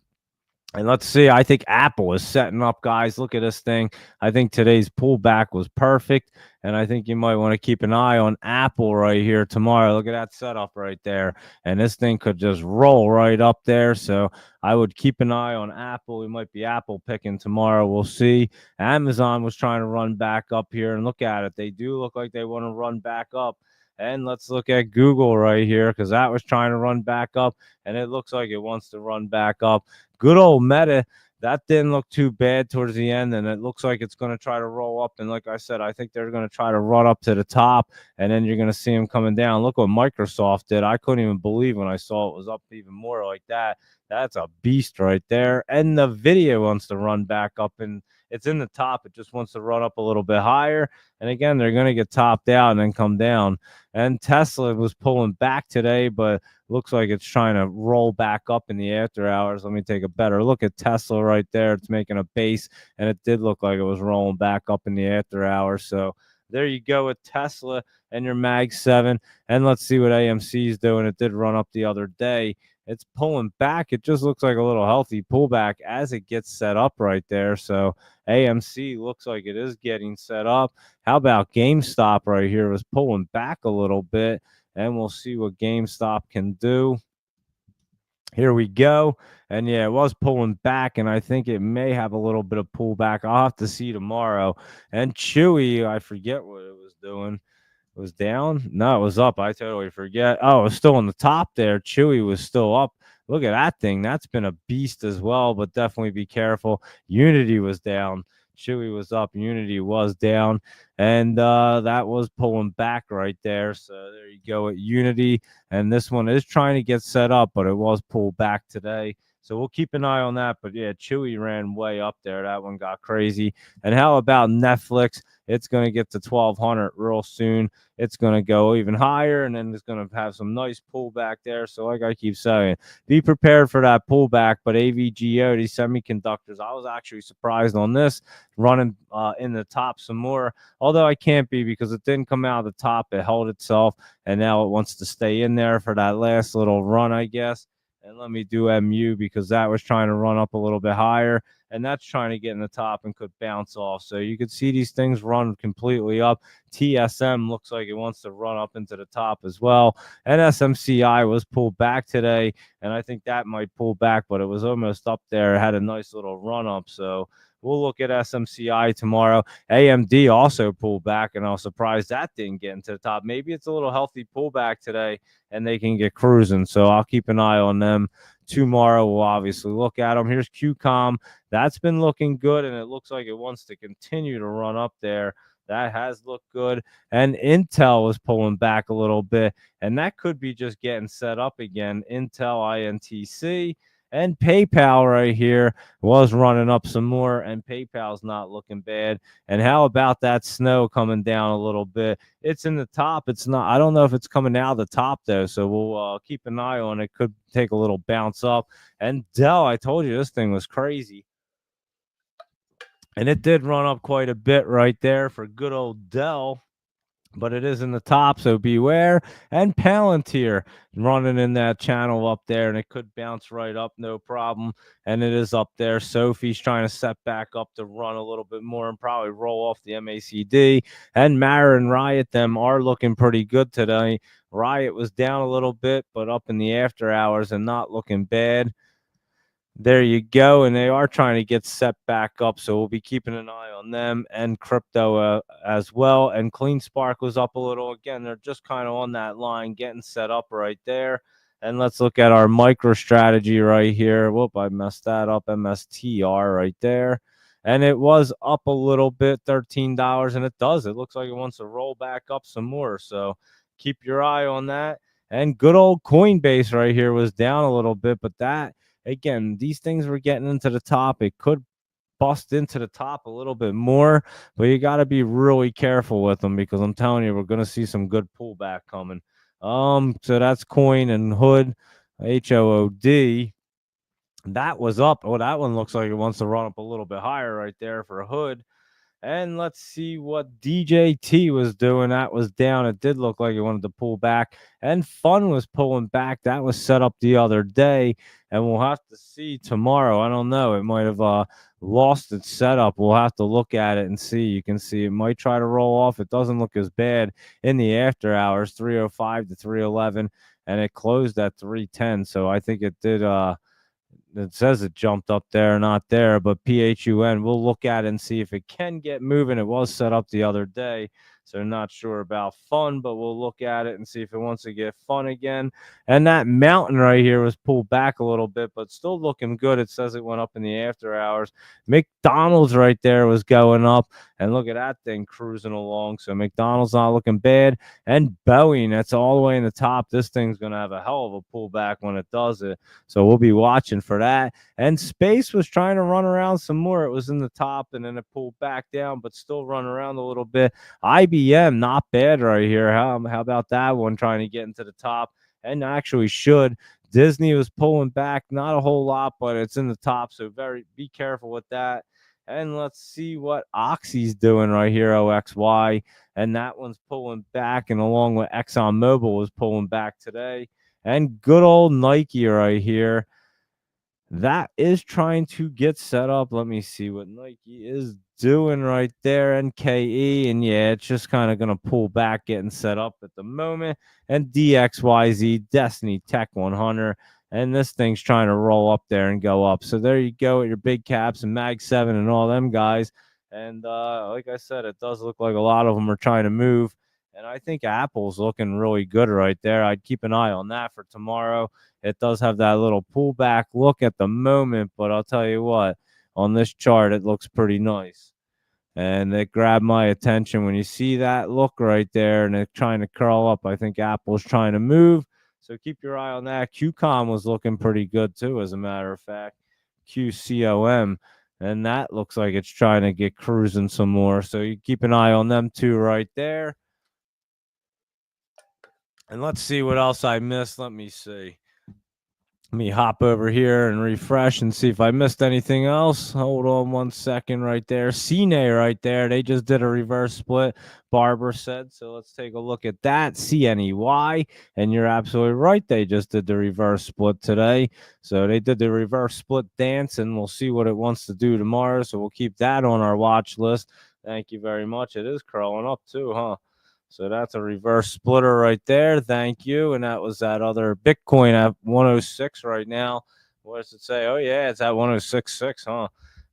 And let's see, I think Apple is setting up, guys. Look at this thing. I think today's pullback was perfect, and I think you might want to keep an eye on Apple right here tomorrow. Look at that setup right there. And this thing could just roll right up there. So I would keep an eye on Apple. We might be Apple picking tomorrow. We'll see. Amazon was trying to run back up here, and look at it. They do look like they want to run back up. And let's look at Google right here, because that was trying to run back up, and it looks like it wants to run back up. Good old Meta, that didn't look too bad towards the end, and it looks like it's going to try to roll up. And like I said, I think they're going to try to run up to the top, and then you're going to see them coming down. Look what Microsoft did. I couldn't even believe when I saw it was up even more like that. That's a beast right there. And the video wants to run back up, and it's in the top. It just wants to run up a little bit higher. And again, they're going to get topped out and then come down. And Tesla was pulling back today, but Looks like it's trying to roll back up in the after hours. Let me take a better look at Tesla right there. It's making a base, and it did look like it was rolling back up in the after hours. So there you go with Tesla and your Mag 7. And let's see what AMC is doing. It did run up the other day. It's pulling back. It just looks like a little healthy pullback as it gets set up right there. So AMC looks like it is getting set up. How about GameStop right here? It was pulling back a little bit, and we'll see what GameStop can do. Here we go. And yeah, it was pulling back, and I think it may have a little bit of pullback. I'll have to see tomorrow. And Chewy, I forget what it was doing. It was down? No, it was up. I totally forget. Oh, it was still on the top there. Chewy was still up. Look at that thing. That's been a beast as well, but definitely be careful. Unity was down. Chewy was up. Unity was down. And that was pulling back right there. So there you go at Unity. And this one is trying to get set up, but it was pulled back today. So we'll keep an eye on that. But yeah, Chewy ran way up there. That one got crazy. And how about Netflix? It's going to get to 1,200 real soon. It's going to go even higher, and then it's going to have some nice pullback there. So like I keep saying, be prepared for that pullback. But AVGO, these semiconductors, I was actually surprised on this, running in the top some more. Although I can't be, because it didn't come out of the top. It held itself, and now it wants to stay in there for that last little run, I guess. And let me do MU, because that was trying to run up a little bit higher, and that's trying to get in the top and could bounce off. So you could see these things run completely up. TSM looks like it wants to run up into the top as well. And SMCI was pulled back today, and I think that might pull back, but it was almost up there. It had a nice little run up. So we'll look at SMCI tomorrow. AMD also pulled back, and I was surprised that didn't get into the top. Maybe it's a little healthy pullback today, and they can get cruising. So I'll keep an eye on them tomorrow. We'll obviously look at them. Here's QCOM. That's been looking good, and it looks like it wants to continue to run up there. That has looked good. And Intel was pulling back a little bit, and that could be just getting set up again. Intel, INTC. And PayPal right here was running up some more, and PayPal's not looking bad. And how about that snow coming down a little bit? It's in the top. It's not. I don't know if it's coming out of the top though. So we'll keep an eye on it. Could take a little bounce up. And Dell, I told you this thing was crazy, and it did run up quite a bit right there for good old Dell. But it is in the top, so beware. And Palantir running in that channel up there, and it could bounce right up, no problem. And it is up there. Sophie's trying to set back up to run a little bit more and probably roll off the MACD. And Mara and Riot, them are looking pretty good today. Riot was down a little bit, but up in the after hours and not looking bad. There you go. And they are trying to get set back up. So we'll be keeping an eye on them and crypto as well. And Clean Spark was up a little. Again, they're just kind of on that line, getting set up right there. And let's look at our micro strategy right here. Whoop, I messed that up. MSTR right there. And it was up a little bit, $13. And it does. It looks like it wants to roll back up some more. So keep your eye on that. And good old Coinbase right here was down a little bit, but that, again, these things were getting into the top. It could bust into the top a little bit more, but you got to be really careful with them, because I'm telling you, we're going to see some good pullback coming. So that's Coin and Hood, HOOD. That was up. Oh, that one looks like it wants to run up a little bit higher right there for Hood. And let's see what DJT was doing. That was down. It did look like it wanted to pull back. And Fun was pulling back. That was set up the other day. And we'll have to see tomorrow. I don't know. It might have lost its setup. We'll have to look at it and see. You can see it might try to roll off. It doesn't look as bad in the after hours, 305 to 311. And it closed at 310. So I think it did it says it jumped up there, not there, but PHUN, we'll look at it and see if it can get moving. It was set up the other day, so not sure about Fun, but we'll look at it and see if it wants to get Fun again. And that mountain right here was pulled back a little bit, but still looking good. It says it went up in the after hours. McDonald's right there was going up, and look at that thing cruising along. So McDonald's not looking bad. And Boeing, that's all the way in the top. This thing's going to have a hell of a pullback when it does it. So we'll be watching for that. And Space was trying to run around some more. It was in the top, and then it pulled back down, but still run around a little bit. IBM, not bad right here. How about that one trying to get into the top? and actually should. Disney was pulling back, not a whole lot, but it's in the top, so be careful with that. And let's see what Oxy's doing right here, OXY. And that one's pulling back, and along with ExxonMobil was pulling back today. And good old Nike right here, that is trying to get set up. Let me see what Nike is doing right there. NKE, and yeah, it's just kind of going to pull back, getting set up at the moment. And DXYZ, Destiny Tech 100. And this thing's trying to roll up there and go up. So there you go at your big caps and Mag 7 and all them guys. And like I said, it does look like a lot of them are trying to move. And I think Apple's looking really good right there. I'd keep an eye on that for tomorrow. It does have that little pullback look at the moment, but I'll tell you what, on this chart, it looks pretty nice. And it grabbed my attention when you see that look right there and it's trying to curl up. I think Apple's trying to move. So keep your eye on that. QCOM was looking pretty good too, as a matter of fact. QCOM. And that looks like it's trying to get cruising some more. So you keep an eye on them too right there. And let's see what else I missed. Let me see. Let me hop over here and refresh and see if I missed anything else. Hold on 1 second right there. CNA right there. They just did a reverse split, Barbara said. So let's take a look at that. CNEY. And you're absolutely right. They just did the reverse split today. So they did the reverse split dance, and we'll see what it wants to do tomorrow. So we'll keep that on our watch list. Thank you very much. It is curling up too, huh? So that's a reverse splitter right there. Thank you. And that was that other Bitcoin at 106 right now. What does it say? Oh, yeah, it's at 106.6, huh?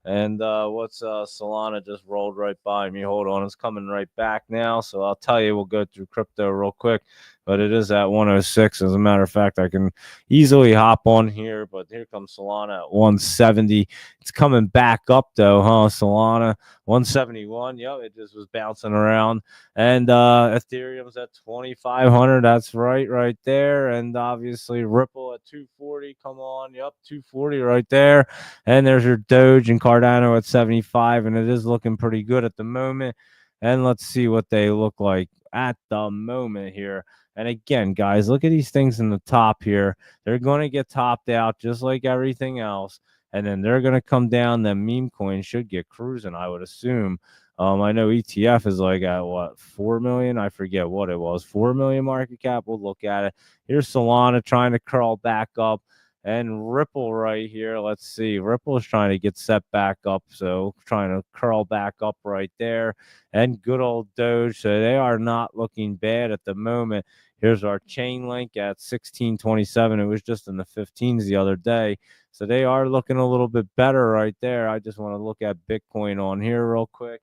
And what's Solana just rolled right by me. Hold on, it's coming right back now. So I'll tell you, we'll go through crypto real quick. But it is at 106. As a matter of fact, I can easily hop on here. But here comes Solana at 170. It's coming back up, though, huh? Solana 171. Yep, it just was bouncing around. And Ethereum's at 2,500. That's right there. And obviously Ripple at 240. Come on, yep, 240 right there. And there's your Doge and Cardano at 75, and it is looking pretty good at the moment. And let's see what they look like at the moment here. And again, guys, look at these things in the top here. They're going to get topped out just like everything else. And then they're going to come down. The meme coin should get cruising, I would assume. I know ETF is like at what, 4 million? I forget what it was. 4 million market cap. We'll look at it. Here's Solana trying to curl back up. And Ripple right here. Let's see. Ripple is trying to get set back up. So trying to curl back up right there. And good old Doge. So they are not looking bad at the moment. Here's our chain link at 1627. It was just in the 15s the other day. So they are looking a little bit better right there. I just want to look at Bitcoin on here real quick.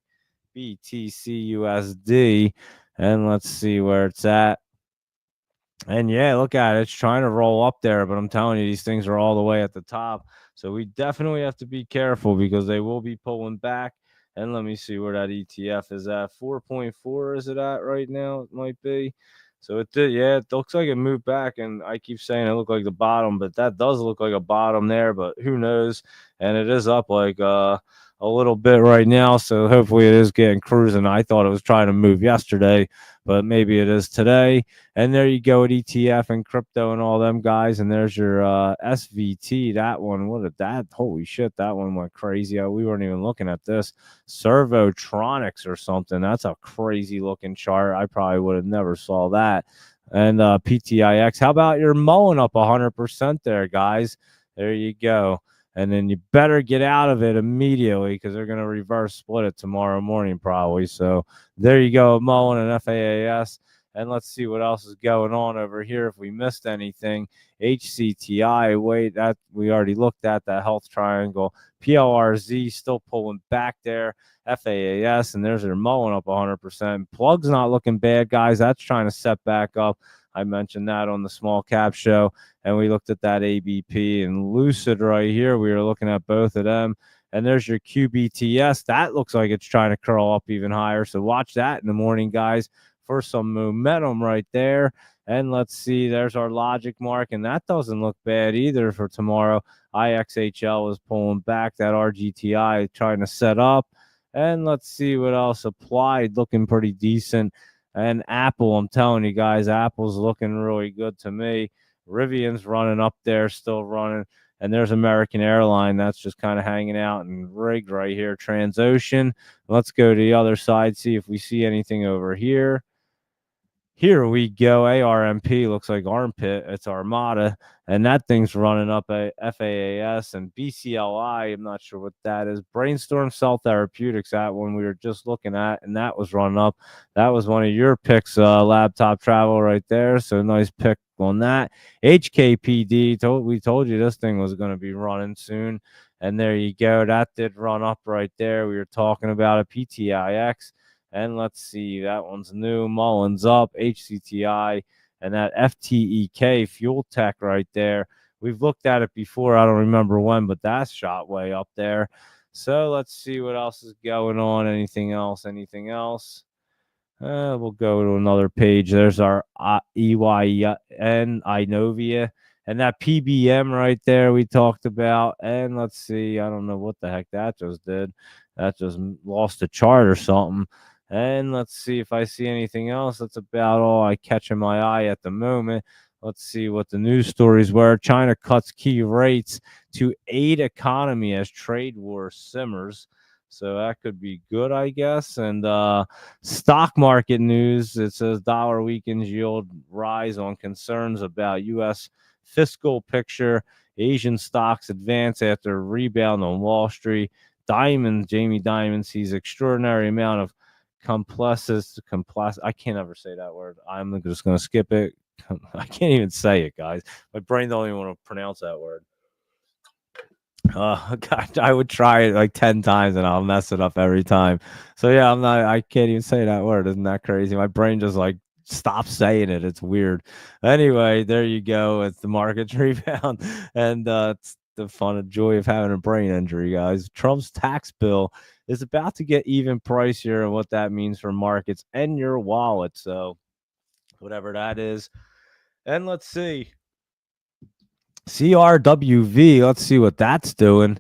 BTCUSD. And let's see where it's at. And yeah, look at it. It's trying to roll up there, but I'm telling you, these things are all the way at the top. So we definitely have to be careful because they will be pulling back. And let me see where that ETF is at. 4.4 is it at right now? It might be. So it did, yeah, it looks like it moved back. And I keep saying it looked like the bottom, but that does look like a bottom there, but who knows? And it is up like a little bit right now. So hopefully it is getting cruising. I thought it was trying to move yesterday, but maybe it is today. And there you go at ETF and crypto and all them guys. And there's your SVT. That one, what did that? Holy shit, that one went crazy. We weren't even looking at this. Servotronics or something. That's a crazy looking chart. I probably would have never saw that. And PTIX. How about your Mullen up 100% there, guys? There you go. And then you better get out of it immediately because they're going to reverse split it tomorrow morning probably. So there you go, Mullen and FAAS. And let's see what else is going on over here. If we missed anything, HCTI, wait, that we already looked at that health triangle. PLRZ still pulling back there. FAAS, and there's their Mullen up 100%. Plug's not looking bad, guys. That's trying to set back up. I mentioned that on the small cap show, and we looked at that ABP and Lucid right here. We were looking at both of them. And there's your QBTS. That looks like it's trying to curl up even higher. So watch that in the morning, guys, for some momentum right there. And let's see, there's our logic mark, and that doesn't look bad either for tomorrow. IXHL is pulling back. That RGTI trying to set up. And let's see what else applied, looking pretty decent. And Apple, I'm telling you guys, Apple's looking really good to me. Rivian's running up there, still running. And there's American Airline that's just kind of hanging out and rigged right here. Transocean. Let's go to the other side, see if we see anything over here. Here we go. ARMP looks like armpit. It's Armada, and that thing's running up a FAAS and BCLI. I'm not sure what that is. Brainstorm Cell Therapeutics, that one we were just looking at, and that was running up. That was one of your picks, Laptop Travel right there. So nice pick on that. HKPD, we told you this thing was going to be running soon, and there you go. That did run up right there. We were talking about a PTIX. And let's see, that one's new. Mullins up, HCTI, and that FTEK Fuel Tech right there. We've looked at it before. I don't remember when, but that's shot way up there. So let's see what else is going on. Anything else? Anything else? We'll go to another page. There's our EYN Inovia. And that PBM right there we talked about. And let's see. I don't know what the heck that just did. That just lost a chart or something. And let's see if I see anything else. That's about all I catch in my eye at the moment. Let's see what the news stories were. China cuts key rates to aid economy as trade war simmers. So that could be good, I guess. And stock market news. It says dollar weakens, yield rise on concerns about U.S. fiscal picture. Asian stocks advance after a rebound on Wall Street. Jamie Dimon sees extraordinary amount of I can't ever say that word. I'm just going to skip it. I can't even say it, guys. My brain don't even want to pronounce that word. God, I would try it like 10 times and I'll mess it up every time. So yeah, I can't even say that word. Isn't that crazy? My brain just like stops saying it. It's weird. Anyway, there you go. It's the market's rebound. And it's the fun and joy of having a brain injury, guys. Trump's tax bill is about to get even pricier, and what that means for markets and your wallet. So whatever that is. And let's see. CRWV, let's see what that's doing.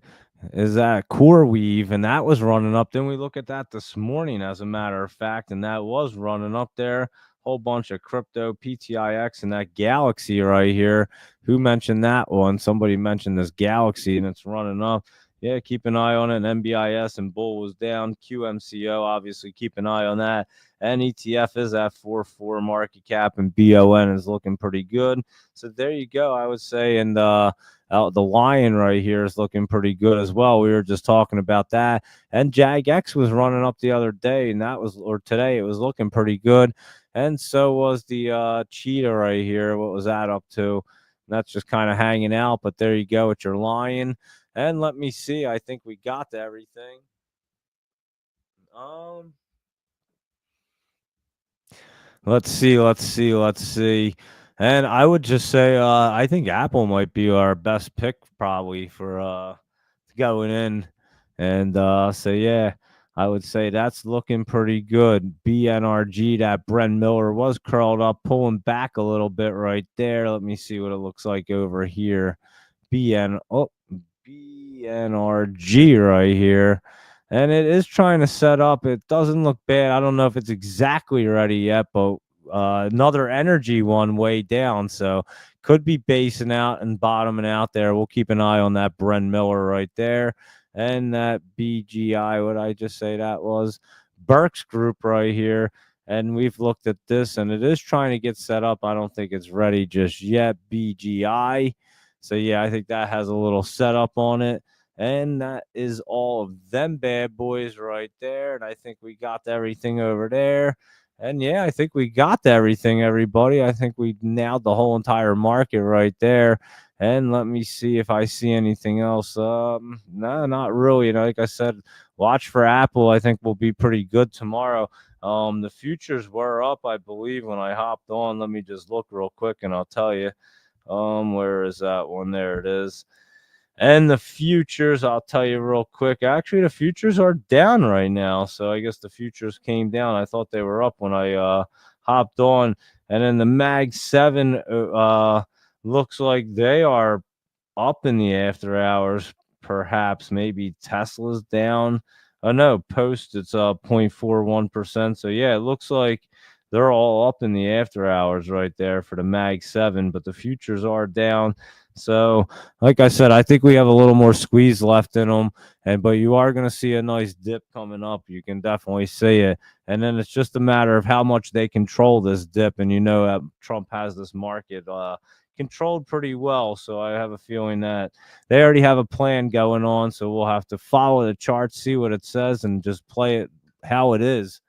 Is that CoreWeave, and that was running up. Then we look at that this morning, as a matter of fact, and that was running up there. Whole bunch of crypto, PTIX, and that Galaxy right here. Who mentioned that one? Somebody mentioned this Galaxy, and it's running up. Yeah, keep an eye on it. And NBIS and Bull was down. QMCO, obviously, keep an eye on that. And ETF is at 4.4 market cap, and BON is looking pretty good. So there you go, I would say. And the Lion right here is looking pretty good as well. We were just talking about that. And JAGX was running up the other day, and today, it was looking pretty good. And so was the Cheetah right here. What was that up to? That's just kind of hanging out. But there you go, it's your Lion. And let me see. I think we got to everything. Let's see. And I would just say I think Apple might be our best pick probably for going in. And so yeah, I would say that's looking pretty good. BNRG, that Bren Miller was curled up, pulling back a little bit right there. Let me see what it looks like over here. BNRG right here. And it is trying to set up. It doesn't look bad. I don't know if it's exactly ready yet, but another energy one way down. So could be basing out and bottoming out there. We'll keep an eye on that Bren Miller right there. And that BGI, what I just say that was? Burks Group right here. And we've looked at this, and it is trying to get set up. I don't think it's ready just yet. BGI. So yeah, I think that has a little setup on it. And that is all of them bad boys right there. And I think we got everything over there. And yeah, I think we got everything, everybody. I think we nailed the whole entire market right there. And let me see if I see anything else. No, not really. Like I said, watch for Apple. I think will be pretty good tomorrow. The futures were up, I believe, when I hopped on. Let me just look real quick and I'll tell you. Where is that one? There it is. And the futures, I'll tell you real quick. Actually, the futures are down right now. So I guess the futures came down. I thought they were up when I hopped on. And then the Mag 7 looks like they are up in the after hours. Perhaps maybe Tesla's down. Oh no, Post it's 0.41%. So yeah, it looks like they're all up in the after hours right there for the Mag 7, but the futures are down. So, like I said, I think we have a little more squeeze left in them, but you are going to see a nice dip coming up. You can definitely see it, and then it's just a matter of how much they control this dip. And Trump has this market controlled pretty well, so I have a feeling that they already have a plan going on. So we'll have to follow the chart, see what it says, and just play it how it is,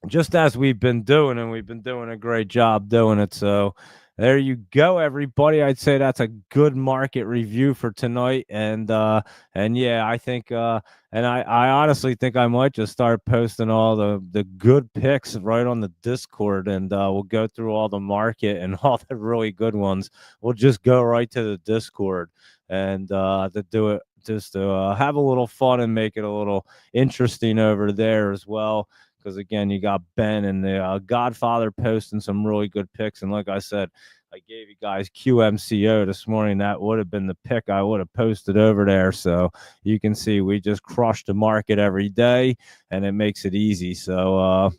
just as we've been doing, and we've been doing a great job doing it. So there you go, everybody. I'd say that's a good market review for tonight. And yeah, I think and I honestly think I might just start posting all the good picks right on the Discord, and we'll go through all the market and all the really good ones. We'll just go right to the Discord and to do it, just to have a little fun and make it a little interesting over there as well, because again, you got Ben and the Godfather posting some really good picks. And like I said, I gave you guys QMCO this morning. That would have been the pick I would have posted over there. So you can see we just crush the market every day, and it makes it easy. So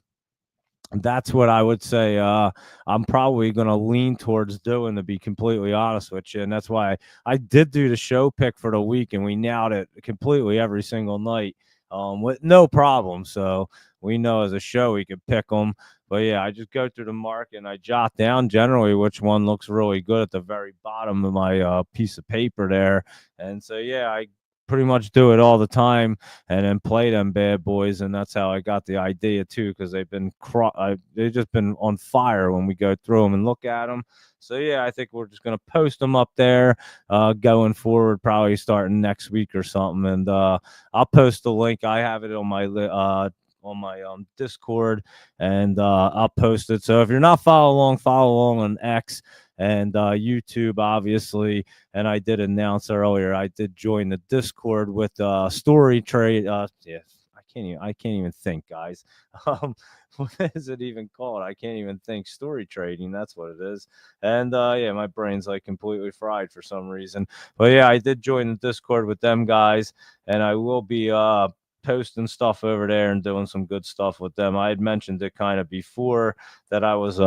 that's what I would say. I'm probably going to lean towards doing, to be completely honest with you. And that's why I did do the show pick for the week, and we nailed it completely every single night with no problem. So we know as a show we could pick them. But yeah, I just go through the market and I jot down generally which one looks really good at the very bottom of my piece of paper there. And so, yeah, I pretty much do it all the time and then play them bad boys. And that's how I got the idea too, because they've just been on fire when we go through them and look at them. So yeah, I think we're just gonna post them up there going forward, probably starting next week or something. And I'll post the link. I have it on my Discord, and I'll post it. So if you're not follow along on X and YouTube, obviously. And I did announce earlier, I did join the Discord with Story Trade. Yeah, I can't even think, guys. What is it even called? I can't even think. Story trading, that's what it is. And yeah, my brain's like completely fried for some reason. But yeah, I did join the Discord with them guys, and I will be posting stuff over there and doing some good stuff with them. I had mentioned it kind of before that I was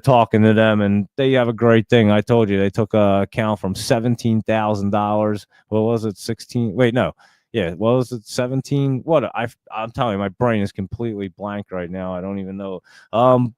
talking to them, and they have a great thing. I told you they took a account from $17,000. What was it? 16? Wait, no. Yeah, what was it? 17? I'm telling you, my brain is completely blank right now. I don't even know.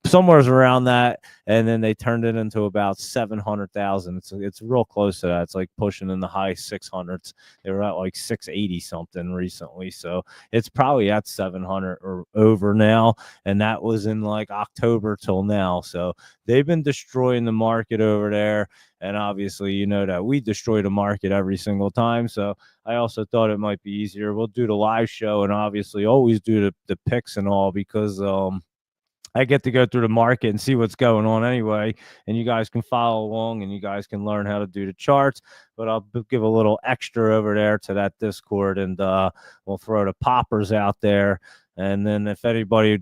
Somewhere's around that, and then they turned it into about 700,000. It's real close to that. It's like pushing in the high 600s. They were at like 680 something recently, so it's probably at 700 or over now. And that was in like October till now. So they've been destroying the market over there. And obviously, you know that we destroy the market every single time. So I also thought it might be easier. We'll do the live show and obviously always do the picks and all, because I get to go through the market and see what's going on anyway, and you guys can follow along and you guys can learn how to do the charts. But I'll give a little extra over there to that Discord, and we'll throw the poppers out there. And then if anybody,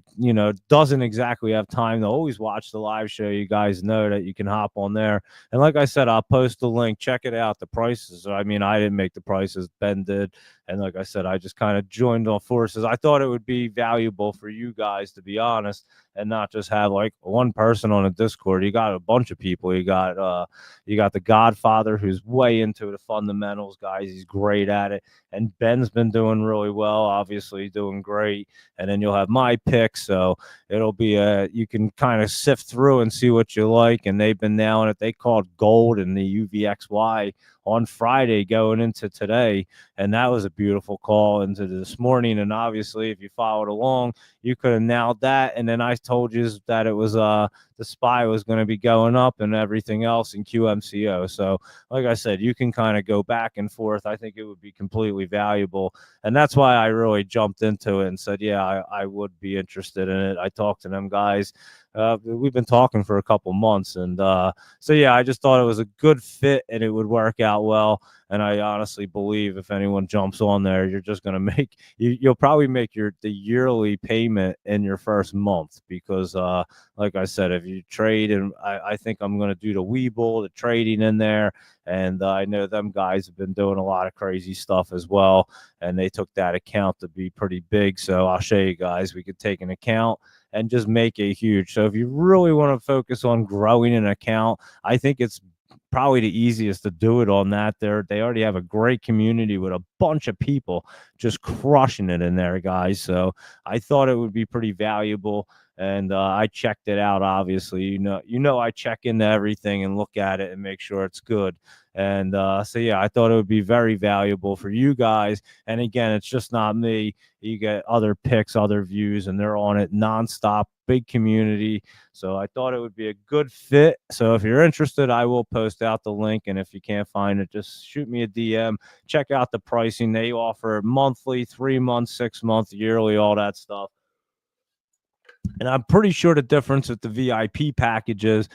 doesn't exactly have time to always watch the live show, you guys know that you can hop on there. And like I said, I'll post the link. Check it out. The prices. I mean, I didn't make the prices. Ben did. And like I said, I just kind of joined all forces. I thought it would be valuable for you guys, to be honest, and not just have like one person on a Discord. You got a bunch of people. You got the Godfather, who's way into the fundamentals, guys. He's great at it. And Ben's been doing really well, obviously doing great. And then you'll have my picks. So it'll be you can kind of sift through and see what you like. And they've been nailing it. They called gold in the UVXY on Friday going into today, and that was a beautiful call into this morning. And obviously, if you followed along, you could have nailed that. And then I told you that it was the SPY was going to be going up and everything else in QMCO. So like I said, you can kind of go back and forth. I think it would be completely valuable, and that's why I really jumped into it and said, yeah, I would be interested in it. I talked to them guys. We've been talking for a couple months, and so yeah, I just thought it was a good fit and it would work out well. And I honestly believe if anyone jumps on there, you're just going to make you'll probably make the yearly payment in your first month, because like I said, if you trade, and I think I'm going to do the Webull, the trading in there. And I know them guys have been doing a lot of crazy stuff as well, and they took that account to be pretty big. So I'll show you guys. We could take an account, and just make it huge. So if you really want to focus on growing an account, I think it's probably the easiest to do it on that. They already have a great community with a bunch of people just crushing it in there, guys. So I thought it would be pretty valuable, and I checked it out. Obviously, I check into everything and look at it and make sure it's good. And so yeah, I thought it would be very valuable for you guys. And again, it's just not me. You get other picks, other views, and they're on it nonstop. Big community. So I thought it would be a good fit. So if you're interested, I will post out the link. And if you can't find it, just shoot me a DM. Check out the pricing. They offer monthly, 3 month, 6 month, yearly, all that stuff. And I'm pretty sure the difference with the VIP packages,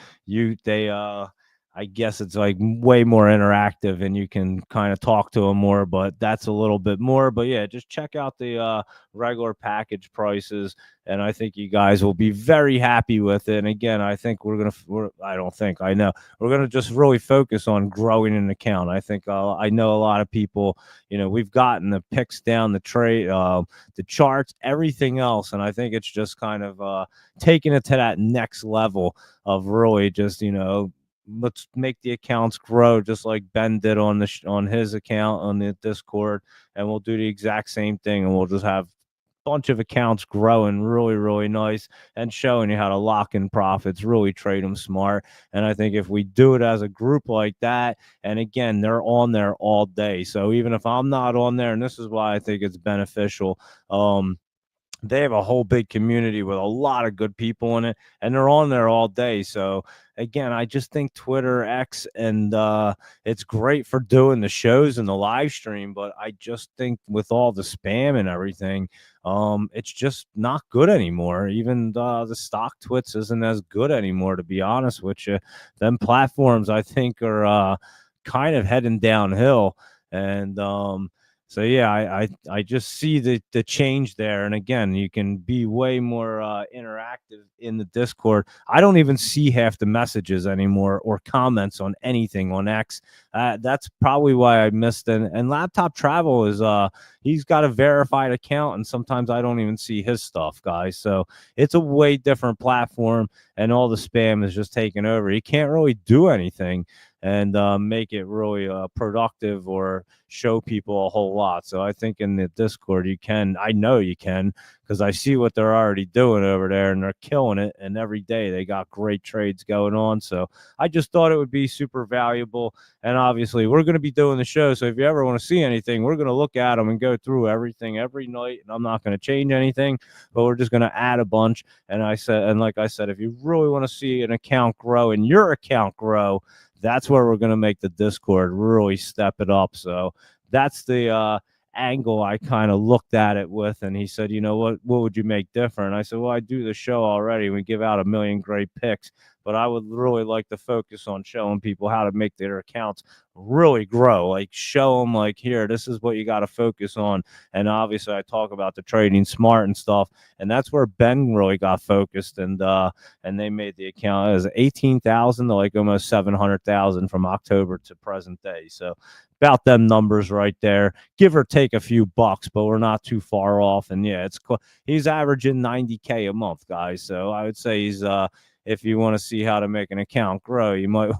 I guess it's like way more interactive and you can kind of talk to them more, but that's a little bit more. But yeah, just check out the regular package prices, and I think you guys will be very happy with it. And again, I think I know we're gonna just really focus on growing an account. I think I know a lot of people. We've gotten the picks down, the trade, the charts, everything else, and I think it's just kind of taking it to that next level of really just let's make the accounts grow just like Ben did on his account on the Discord, and we'll do the exact same thing, and we'll just have bunch of accounts growing really, really nice and showing you how to lock in profits, really trade them smart. And I think if we do it as a group like that, and again, they're on there all day. So even if I'm not on there, and this is why I think it's beneficial, they have a whole big community with a lot of good people in it, and they're on there all day. So again, I just think Twitter, X, and it's great for doing the shows and the live stream, but I just think with all the spam and everything, it's just not good anymore. Even the stock twits isn't as good anymore, to be honest with you. Them platforms, I think, are kind of heading downhill. And so yeah, I just see the change there, and again, you can be way more interactive in the Discord. I don't even see half the messages anymore or comments on anything on X. That's probably why I missed it. And Laptop Travel is he's got a verified account, and sometimes I don't even see his stuff, guys. So it's a way different platform, and all the spam is just taking over. You can't really do anything and make it really productive or show people a whole lot. So I think in the Discord I know you can, because I see what they're already doing over there, and they're killing it. And every day they got great trades going on. So I just thought it would be super valuable. And obviously we're going to be doing the show. So if you ever want to see anything, we're going to look at them and go through everything every night. And I'm not going to change anything, but we're just going to add a bunch. And like I said, if you really want to see an account grow and your account grow, that's where we're going to make the Discord really step it up. So that's the angle I kind of looked at it with. And he said, what would you make different? I said, well, I do the show already. We give out 1,000,000 great picks, but I would really like to focus on showing people how to make their accounts really grow. Like, show them, like, here, this is what you got to focus on. And obviously I talk about the trading smart and stuff, and that's where Ben really got focused. And they made the account as 18,000 to like almost 700,000 from October to present day. So about them numbers right there, give or take a few bucks, but we're not too far off. And yeah, he's averaging 90K a month, guys. So I would say he's if you want to see how to make an account grow, you might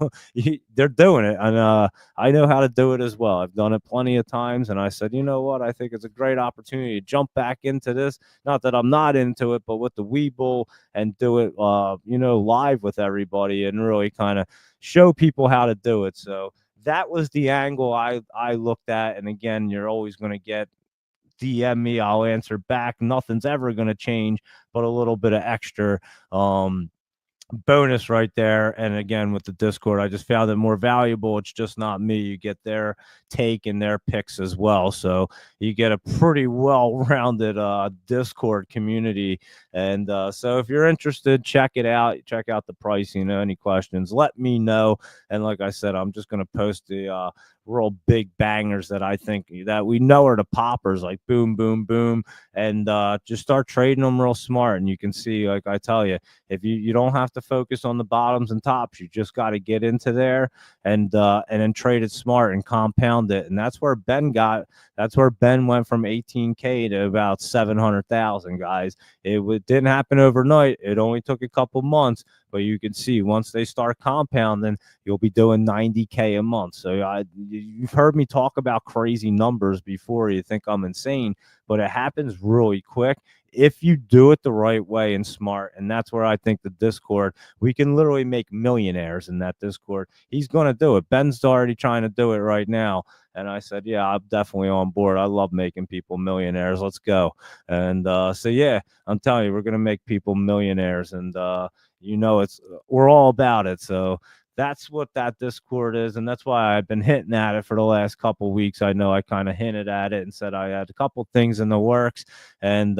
they're doing it. And I know how to do it as well. I've done it plenty of times, and I said, you know what, I think it's a great opportunity to jump back into this. Not that I'm not into it, but with the Webull, and do it live with everybody and really kind of show people how to do it. So that was the angle I looked at. And again, you're always going to get DM me, I'll answer back. Nothing's ever going to change, but a little bit of extra bonus right there. And again, with the Discord, I just found it more valuable. It's just not me. You get their take and their picks as well. So you get a pretty well-rounded Discord community. And so if you're interested, check it out. Check out the pricing. Any questions, let me know. And like I said, I'm just going to post the real big bangers that I think that we know are the poppers, like boom, boom, boom, and just start trading them real smart. And you can see, like I tell you, if you don't have to focus on the bottoms and tops, you just got to get into there and then trade it smart and compound it. And that's where Ben went from 18K to about 700,000, guys. Didn't happen overnight. It only took a couple months, but you can see once they start compounding, you'll be doing 90K a month. So you've heard me talk about crazy numbers before. You think I'm insane, but it happens really quick if you do it the right way and smart. And that's where I think the Discord, we can literally make millionaires in that Discord. He's going to do it. Ben's already trying to do it right now. And I said, yeah, I'm definitely on board. I love making people millionaires. Let's go. And so, yeah, I'm telling you, we're going to make people millionaires. And, we're all about it. So that's what that Discord is. And that's why I've been hitting at it for the last couple weeks. I know I kind of hinted at it and said I had a couple things in the works. And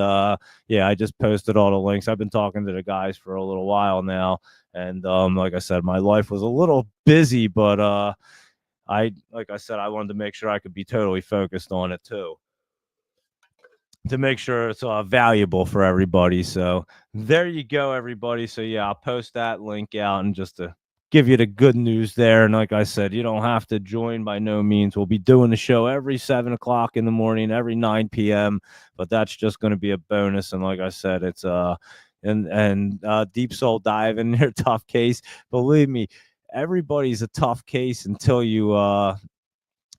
yeah, I just posted all the links. I've been talking to the guys for a little while now. And like I said, my life was a little busy, but like I said, I wanted to make sure I could be totally focused on it too, to make sure it's valuable for everybody. So there you go, everybody. So yeah, I'll post that link out and just to give you the good news there. And like I said, you don't have to join by no means. We'll be doing the show every 7 o'clock in the morning, every 9 p.m. But that's just going to be a bonus. And like I said, it's deep soul dive in your tough case. Believe me, everybody's a tough case until you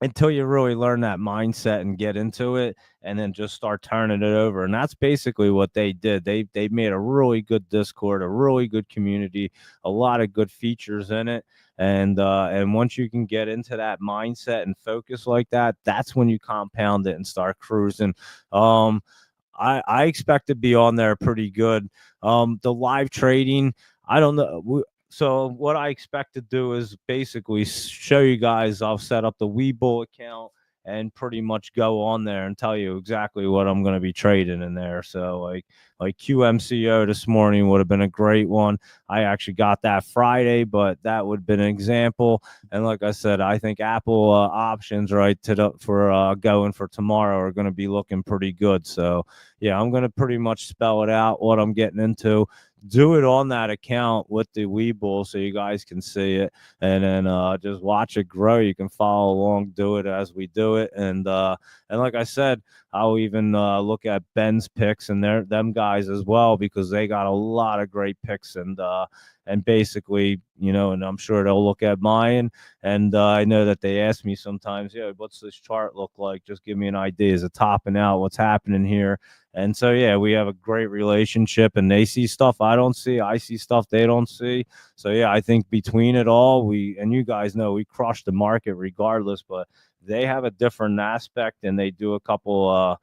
really learn that mindset and get into it, and then just start turning it over. And that's basically what they did. They made a really good Discord, a really good community, a lot of good features in it. And once you can get into that mindset and focus like that, that's when you compound it and start cruising. I expect to be on there pretty good. The live trading, I don't know. So what I expect to do is basically show you guys. I'll set up the Webull account and pretty much go on there and tell you exactly what I'm going to be trading in there. So like QMCO this morning would have been a great one. I actually got that Friday, but that would have been an example. And like I said, I think Apple options for going for tomorrow are going to be looking pretty good. So yeah, I'm going to pretty much spell it out what I'm getting into. Do it on that account with the Webull so you guys can see it, and then just watch it grow. You can follow along, do it as we do it, and like I said, I'll even look at Ben's picks and them guys as well, because they got a lot of great picks, and basically, and I'm sure they'll look at mine. And I know that they ask me sometimes, yeah, what's this chart look like? Just give me an idea. Is it topping out? What's happening here? And so, yeah, we have a great relationship, and they see stuff I don't see. I see stuff they don't see. So, yeah, I think between it all, and you guys know, we crush the market regardless, but they have a different aspect, and they do a couple,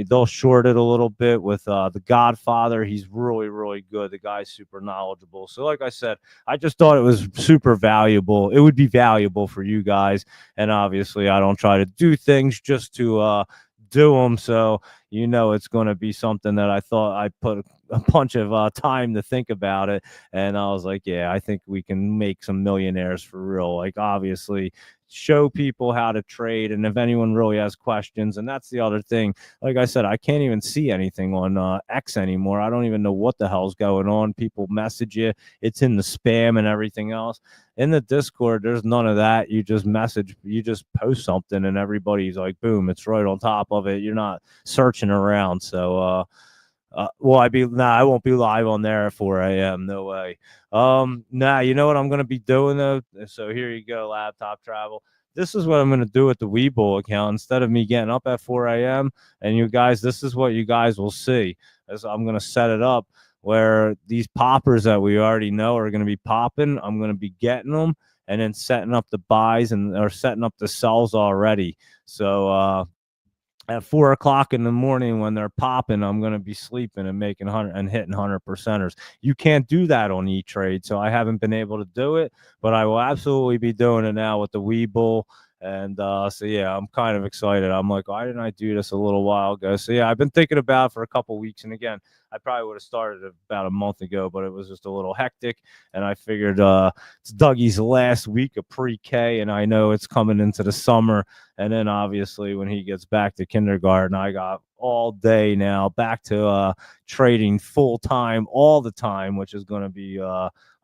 they'll short it a little bit with the Godfather. He's really, really good. The guy's super knowledgeable. So like I said, I just thought it was super valuable. It would be valuable for you guys. And obviously I don't try to do things just to do them. So, it's going to be something that I thought I put a bunch of time to think about it. And I was like, yeah, I think we can make some millionaires for real. Like, obviously, show people how to trade. And if anyone really has questions, and that's the other thing, like I said, I can't even see anything on X anymore. I don't even know what the hell's going on. People message you, it's in the spam and everything else. In the Discord, there's none of that. You just post something and everybody's like, boom, it's right on top of it. You're not searching around. So I won't be live on there at 4 a.m. No way. You know what I'm gonna be doing though? So here you go, laptop travel. This is what I'm gonna do with the Webull account. Instead of me getting up at 4 a.m. and you guys, this is what you guys will see. As I'm gonna set it up where these poppers that we already know are gonna be popping, I'm gonna be getting them and then setting up the buys or setting up the sells already. So at 4 o'clock in the morning when they're popping, I'm going to be sleeping and making 100 and hitting 100%ers. You can't do that on E-Trade, so I haven't been able to do it, but I will absolutely be doing it now with the Webull. And so yeah, I'm kind of excited. I'm like, why didn't I do this a little while ago? So yeah, I've been thinking about it for a couple weeks, and again, I probably would have started about a month ago, but it was just a little hectic, and I figured it's Dougie's last week of pre-K, and I know it's coming into the summer, and then obviously when he gets back to kindergarten, I got all day now back to trading full time all the time, which is going to be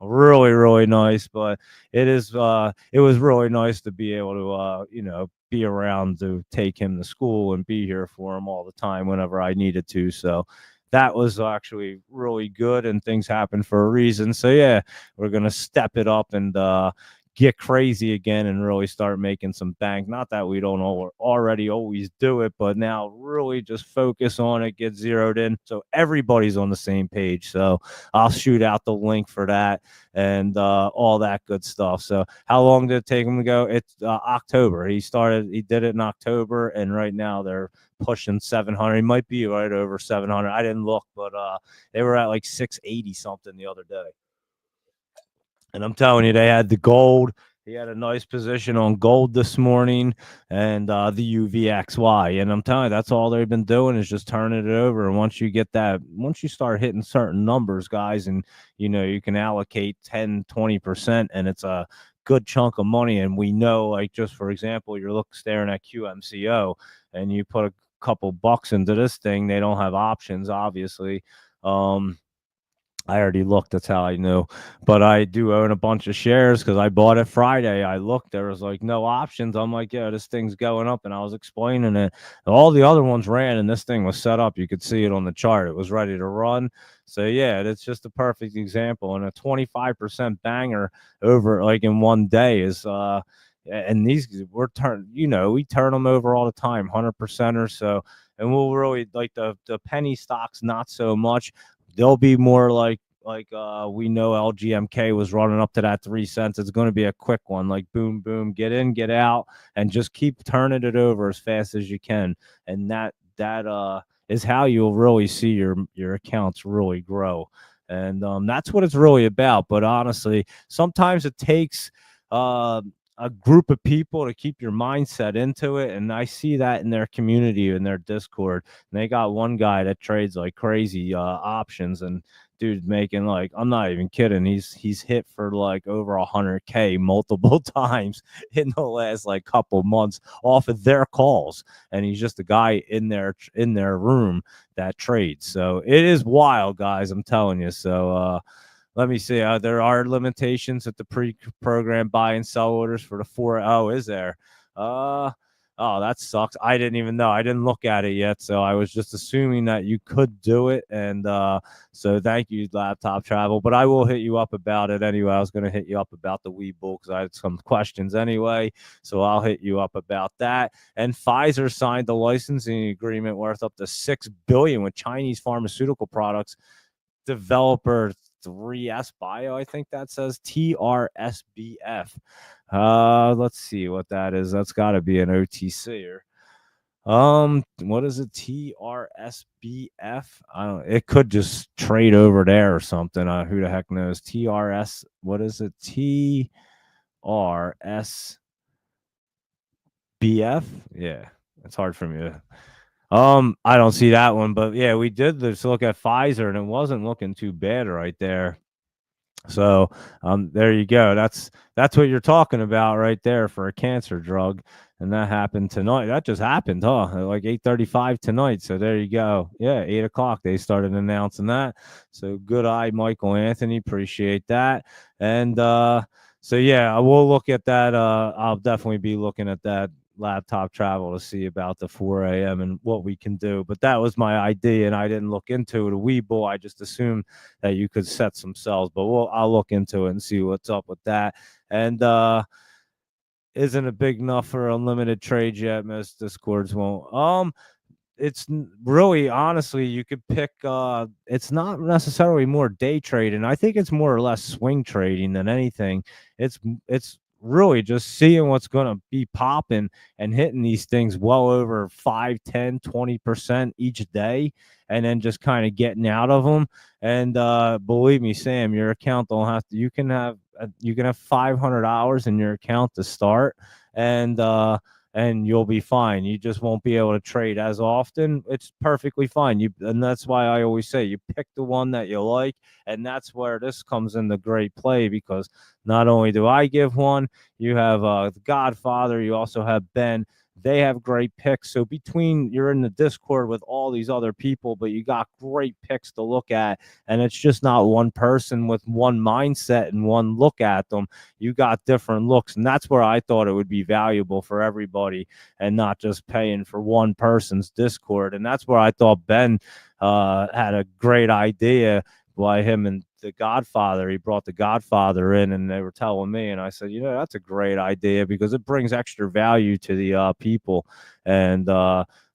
really really nice. But it was really nice to be able to be around to take him to school and be here for him all the time whenever I needed to. So that was actually really good, and things happen for a reason. So yeah, we're gonna step it up and get crazy again and really start making some bank. Not that we don't already always do it, but now really just focus on it, get zeroed in, so everybody's on the same page. So I'll shoot out the link for that and all that good stuff. So how long did it take him to go? It's October. He did it in October, and right now they're pushing 700. He might be right over 700. I didn't look, but they were at like 680 something the other day. And I'm telling you, they had the gold. He had a nice position on gold this morning, and the UVXY. And I'm telling you, that's all they've been doing is just turning it over. And once you start hitting certain numbers, guys, and you can allocate 10, 20%, and it's a good chunk of money. And we know, like, just for example, you're staring at QMCO, and you put a couple bucks into this thing. They don't have options, obviously. I already looked. That's how I knew. But I do own a bunch of shares because I bought it Friday. I looked. There was like no options. I'm like, yeah, this thing's going up. And I was explaining it. All the other ones ran, and this thing was set up. You could see it on the chart. It was ready to run. So, yeah, it's just a perfect example. And a 25% banger over like in one day is and these we turn them over all the time, 100% or so. And we'll really like the penny stocks, not so much. They'll be more like we know LGMK was running up to that 3 cents. It's going to be a quick one, like boom, boom, get in, get out, and just keep turning it over as fast as you can. And that is how you'll really see your accounts really grow. And that's what it's really about. But honestly, sometimes it takes a group of people to keep your mindset into it. And I see that in their community, in their Discord. And they got one guy that trades like crazy options, and dude's making like, I'm not even kidding, he's hit for like over 100K multiple times in the last like couple months off of their calls. And he's just a guy in their room that trades. So it is wild, guys, I'm telling you. So let me see. There are limitations at the pre-program buy and sell orders for the 4. Oh, is there? Oh, that sucks. I didn't even know. I didn't look at it yet, so I was just assuming that you could do it. And so thank you, Laptop Travel. But I will hit you up about it anyway. I was going to hit you up about the Webull because I had some questions anyway. So I'll hit you up about that. And Pfizer signed the licensing agreement worth up to $6 billion with Chinese pharmaceutical products developer 3S Bio, I think that says TRSBF. Let's see what that is. That's got to be an OTC or what is it? TRSBF? I don't. It could just trade over there or something. Who the heck knows? TRS. What is it? TRSBF. Yeah, it's hard for me to. I don't see that one, but yeah, we did just look at Pfizer, and it wasn't looking too bad right there. So, there you go. That's what you're talking about right there for a cancer drug, and that happened tonight. That just happened, huh? Like 8:35 tonight. So there you go. Yeah, 8 o'clock they started announcing that. So good eye, Michael Anthony. Appreciate that. And so yeah, I will look at that. I'll definitely be looking at that Laptop Travel to see about the 4 a.m. and what we can do. But that was my idea, and I didn't look into it. A Webull, I just assumed that you could set some cells, but I'll look into it and see what's up with that. And isn't it big enough for unlimited trades yet? Most Discords won't. It's really, honestly, you could pick it's not necessarily more day trading. I think it's more or less swing trading than anything. It's really just seeing what's going to be popping and hitting these things well over 5, 10, 20% each day, and then just kind of getting out of them. And believe me, Sam, your account don't have to. You can have $500 in your account to start, and you'll be fine. You just won't be able to trade as often. It's perfectly fine. And that's why I always say you pick the one that you like, and that's where this comes into great play because not only do I give one, you have the Godfather, you also have Ben. They have great picks. So between you're in the Discord with all these other people, but you got great picks to look at, and it's just not one person with one mindset and one look at them. You got different looks, and that's where I thought it would be valuable for everybody and not just paying for one person's Discord. And that's where I thought Ben had a great idea by him and the Godfather. He brought the Godfather in, and they were telling me, and I said, that's a great idea because it brings extra value to the people, and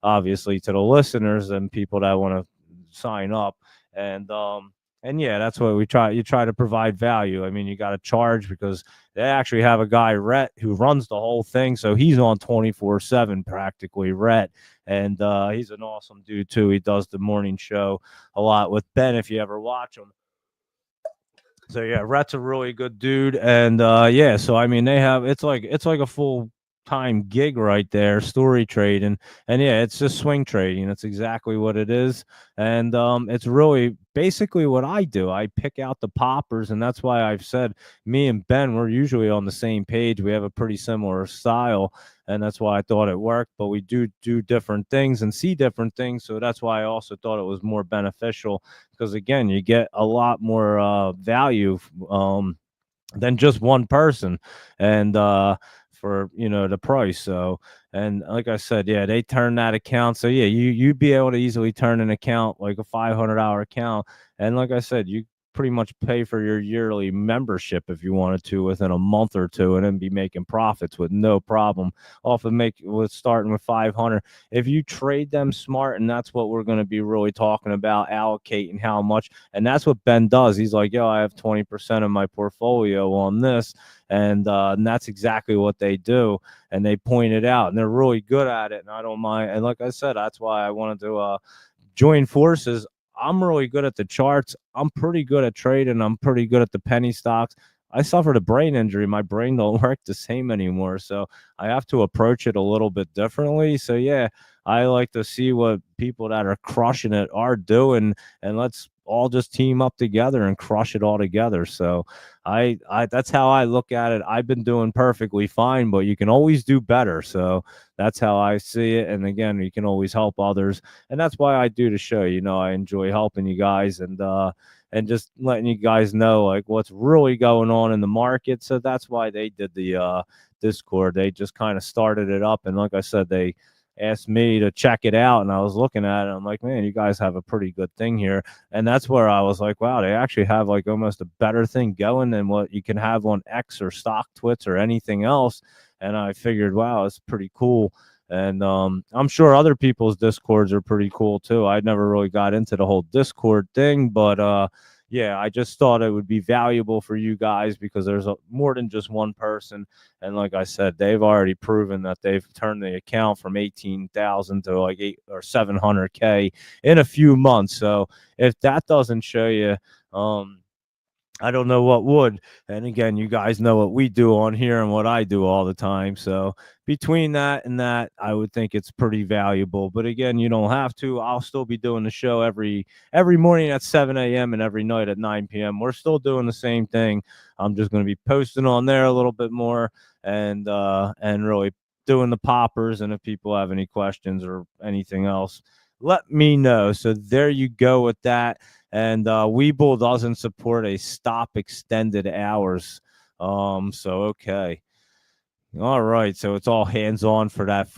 obviously to the listeners and people that want to sign up. And yeah, that's what we try. You try to provide value. I mean, you got to charge because they actually have a guy, Rhett, who runs the whole thing. So he's on 24/7 practically, Rhett. And he's an awesome dude too. He does the morning show a lot with Ben, if you ever watch him. So yeah, Rhett's a really good dude, and yeah. So I mean, they have it's like a full time gig right there, story trading, and yeah, it's just swing trading. That's exactly what it is, and it's really basically what I do. I pick out the poppers, and that's why I've said me and Ben we're usually on the same page. We have a pretty similar style, and that's why I thought it worked. But we do different things and see different things, so that's why I also thought it was more beneficial because again, you get a lot more value than just one person, and for the price. So, and like I said, yeah, they turn that account. So yeah, you'd be able to easily turn an account like a $500 account, and like I said, you pretty much pay for your yearly membership if you wanted to within a month or two and then be making profits with no problem off of with starting with 500 if you trade them smart. And that's what we're going to be really talking about, allocating how much. And that's what Ben does. He's like, yo, I have 20% of my portfolio on this, and that's exactly what they do, and they point it out, and they're really good at it, and I don't mind. And like I said, that's why I wanted to join forces. I'm really good at the charts. I'm pretty good at trading. I'm pretty good at the penny stocks. I suffered a brain injury. My brain don't work the same anymore. So I have to approach it a little bit differently. So yeah, I like to see what people that are crushing it are doing, and let's all just team up together and crush it all together. So I that's how I look at it. I've been doing perfectly fine, but you can always do better. So that's how I see it. And again, you can always help others, and that's why I do the show. I enjoy helping you guys and just letting you guys know like what's really going on in the market. So that's why they did the Discord. They just kind of started it up, and like I said, they asked me to check it out, and I was looking at it. I'm like, man, you guys have a pretty good thing here. And that's where I was like, wow, they actually have like almost a better thing going than what you can have on X or Stock Twits or anything else. And I figured, wow, it's pretty cool. And I'm sure other people's Discords are pretty cool too. I never really got into the whole Discord thing, but yeah, I just thought it would be valuable for you guys because there's more than just one person. And like I said, they've already proven that they've turned the account from 18,000 to like 8 or 700K in a few months. So if that doesn't show you, I don't know what would. And again, you guys know what we do on here and what I do all the time. So between that and that, I would think it's pretty valuable. But again, you don't have to. I'll still be doing the show every morning at 7 a.m. and every night at 9 p.m. We're still doing the same thing. I'm just going to be posting on there a little bit more and really doing the poppers. And if people have any questions or anything else, let me know. So there you go with that. And Webull doesn't support a stop extended hours. So okay. All right, so it's all hands on for that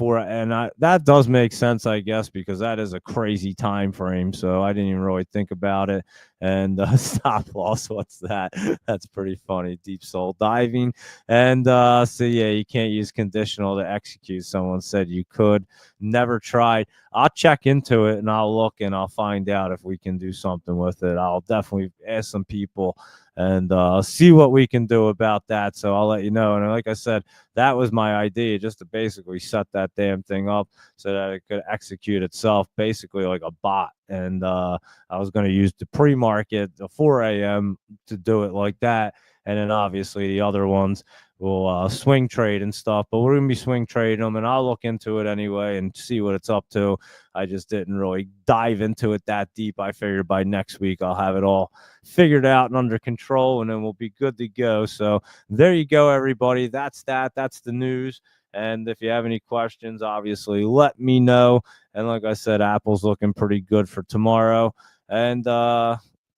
that does make sense, I guess, because that is a crazy time frame. So I didn't even really think about it. And stop loss, what's that? That's pretty funny. Deep soul diving, and so yeah, you can't use conditional to execute. Someone said you could. Never tried. I'll check into it and I'll look and I'll find out if we can do something with it. I'll definitely ask some people and see what we can do about that. So I'll let you know. And like I said, that was my idea, just to basically set that damn thing up so that it could execute itself basically like a bot. And I was going to use the pre-market, the 4 a.m. to do it like that. And then obviously the other ones we'll swing trade and stuff. But we're gonna be swing trading them, and I'll look into it anyway and see what it's up to. I just didn't really dive into it that deep. I figured by next week I'll have it all figured out and under control, and then we'll be good to go. So there you go, everybody. That's that. That's the news. And if you have any questions, obviously let me know. And like I said, Apple's looking pretty good for tomorrow. And